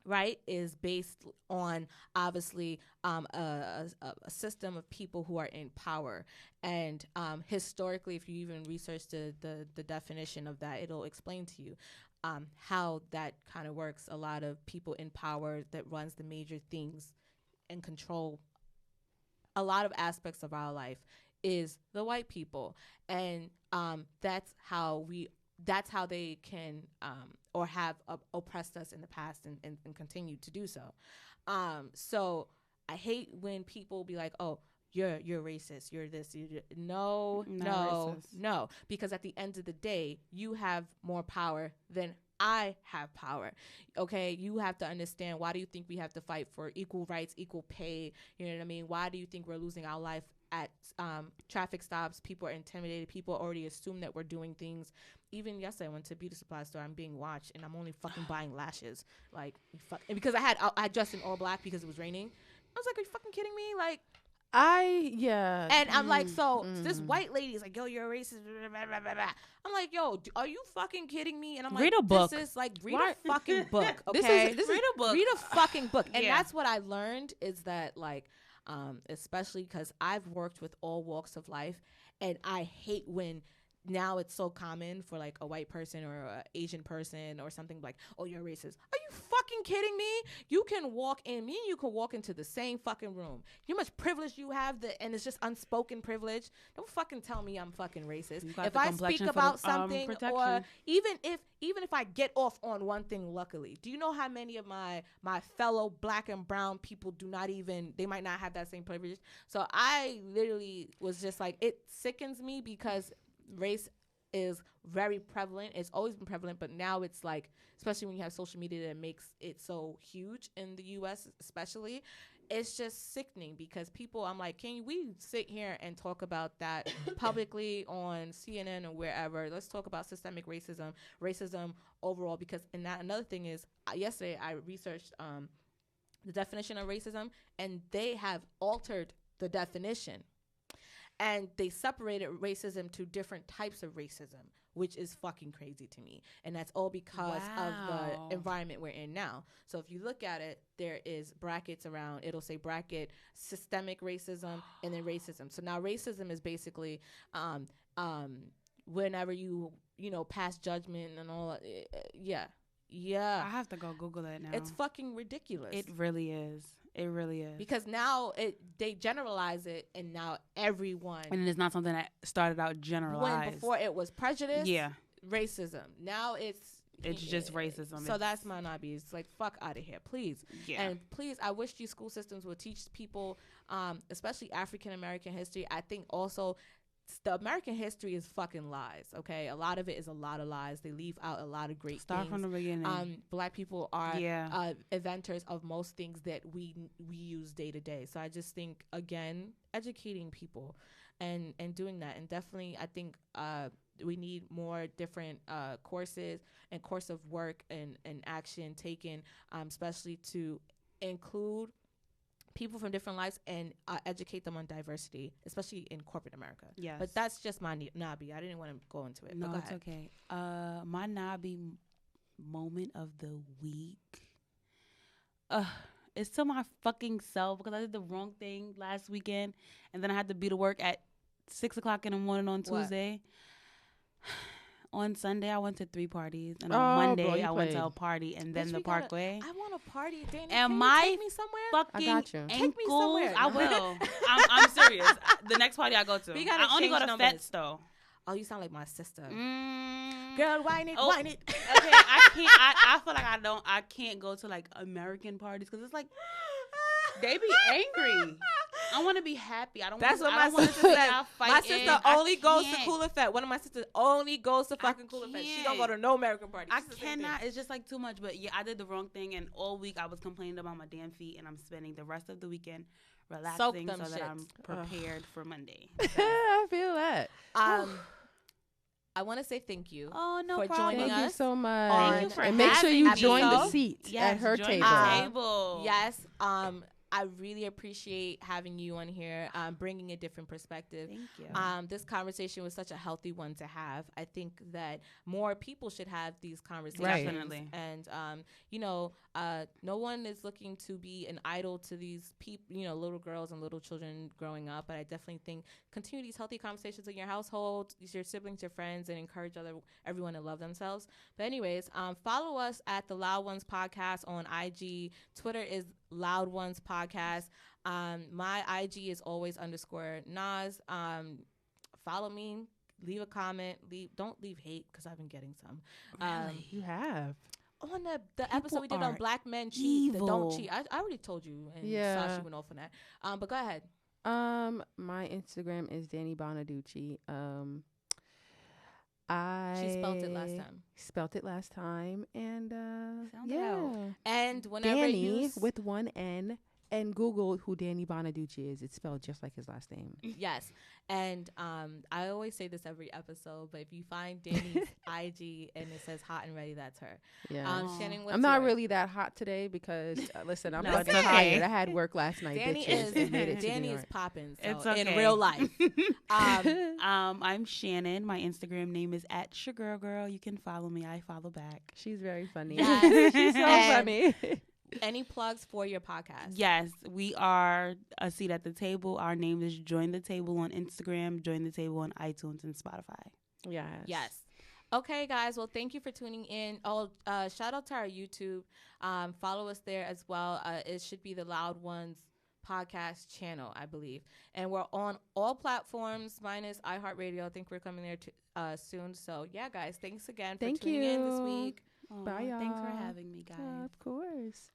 right, is based on obviously a system of people who are in power. And historically, if you even research the definition of that, it'll explain to you how that kind of works. A lot of people in power that runs the major things and control a lot of aspects of our life is the white people. And that's how they can or have oppressed us in the past and continue to do so. So I hate when people be like, oh, you're racist, you're this, no, because at the end of the day, you have more power than I have power. Okay, you have to understand, why do you think we have to fight for equal rights, equal pay? You know what I mean? Why do you think we're losing our life at traffic stops? People are intimidated. People already assume that we're doing things. Even yesterday, I went to a beauty supply store. I'm being watched, and I'm only fucking buying lashes. Like, and because I dressed in all black because it was raining. I was like, are you fucking kidding me? Like, and I'm like, so this white lady is like, yo, you're a racist. Blah, blah, blah, blah. I'm like, yo, are you fucking kidding me? And I'm like, read a book. This is like, read a fucking book. Okay, this is read a book. Read a fucking book. And Yeah. that's what I learned, is that like, especially because I've worked with all walks of life, and I hate when now it's so common for like a white person or an Asian person or something like, oh, you're racist. Are you fucking kidding me? You can walk into the same fucking room. You know how much privilege you have, and it's just unspoken privilege. Don't fucking tell me I'm fucking racist. If I speak about something, or even if I get off on one thing, luckily, do you know how many of my fellow black and brown people they might not have that same privilege? So I literally was just like, it sickens me, because race is very prevalent. It's always been prevalent, but now it's like, especially when you have social media that makes it so huge in the US especially, it's just sickening, because people, I'm like, can we sit here and talk about that publicly on CNN or wherever? Let's talk about systemic racism overall, because another thing is, yesterday I researched the definition of racism, and they have altered the definition. And they separated racism to different types of racism, which is fucking crazy to me. And that's all because of the environment we're in now. So if you look at it, there is brackets around, it'll say bracket systemic racism and then racism. So now racism is basically whenever you pass judgment and all. Yeah. I have to go Google that now. It's fucking ridiculous. It really is. It really is. Because now they generalize it, and now everyone. And it's not something that started out generalized. When before it was prejudice, yeah, racism. Now it's just racism. So that's my Nabi. It's like, fuck out of here, please. Yeah. And please, I wish these school systems would teach people, especially African American history. I think also the American history is fucking lies, okay? A lot of it is a lot of lies. They leave out a lot of great things. From the beginning. Black people are inventors of most things that we use day to day. So I just think, again, educating people and doing that. And definitely, I think we need more different courses and course of work and action taken, especially to include people from different lives and educate them on diversity, especially in corporate America. Yes. But that's just my Nabi. I didn't want to go into it. No, but it's okay. My Nabi moment of the week. It's to my fucking self, because I did the wrong thing last weekend, and then I had to be to work at 6:00 in the morning on Tuesday. On Sunday, I went to 3 parties, and Oh, on Monday, bro, you I went to a played. party, and then Bitch, the we gotta- Parkway. I want a party, Dany. And Can my you take me somewhere? Fucking got you. ankles. Take me somewhere. I will. I'm serious. The next party I go to. We gotta I only go change to numbers. Fets though. Oh, you sound like my sister. Mm. Girl, whine it, Oh, whine it. Okay, I can't. I feel like I can't go to like American parties because it's like they be angry. I want to be happy. I don't. That's wanna, what I my don't sister wanna see said. y'all My fighting. sister I only goes to can't. Cool Effect. One of my sisters only goes to I fucking Cool Effect. She don't go to can't. no American party. I It's the same thing. cannot. It's just like too much. But yeah, I did the wrong thing, and all week I was complaining about my damn feet, and I'm spending the rest of the weekend relaxing them so that I'm shits. prepared for Monday. I feel that. I want to say thank you. Oh no For problem. joining Thank you us so much. Thank you for and make sure having you me. join the So, seat at Yes, her join table. the table. Yes. I really appreciate having you on here, bringing a different perspective. Thank you. This conversation was such a healthy one to have. I think that more people should have these conversations. Right. Definitely. And, no one is looking to be an idol to these people, little girls and little children growing up. But I definitely think continue these healthy conversations in your household, your siblings, your friends, and encourage everyone to love themselves. But anyways, follow us at the Loud Ones Podcast on IG. Twitter is Loud Ones Podcast. My IG is always _Nas. Follow me. Leave a comment. Don't leave hate because I've been getting some. You have. On the episode we did on are Black Men Cheat, the Don't evil. Cheat. I already told you, and Yeah. Sasha went off on that. But go ahead. My Instagram is Dany Bonaducci. She spelled it last time. Spelt it last time, and Sound it yeah, out. And whenever Danny with one N. And Google who Dany Bonaducci is. It's spelled just like his last name. Yes. And I always say this every episode, but if you find Danny's IG and it says hot and ready, that's her. Yeah. Shannon, what's I'm not yours? really that hot today because listen, I'm No, fucking it's okay. tired. I had work last night. Danny bitches, and made it to New Danny is York. popping. So It's okay. in real life. I'm Shannon. My Instagram name is @ShaGirlGirl. You can follow me. I follow back. She's very funny. Yes. She's so And funny. Any plugs for your podcast? Yes, we are A Seat at the Table. Our name is Join the Table on Instagram, Join the Table on iTunes and Spotify. Yes. Okay, guys. Well, thank you for tuning in. Oh, shout out to our YouTube. Follow us there as well. It should be the Loud Ones podcast channel, I believe. And we're on all platforms minus iHeartRadio. I think we're coming there soon. So, yeah, guys, thanks again for Thank tuning in this you. week. Oh, Bye, thanks for y'all. having me, guys. Of course.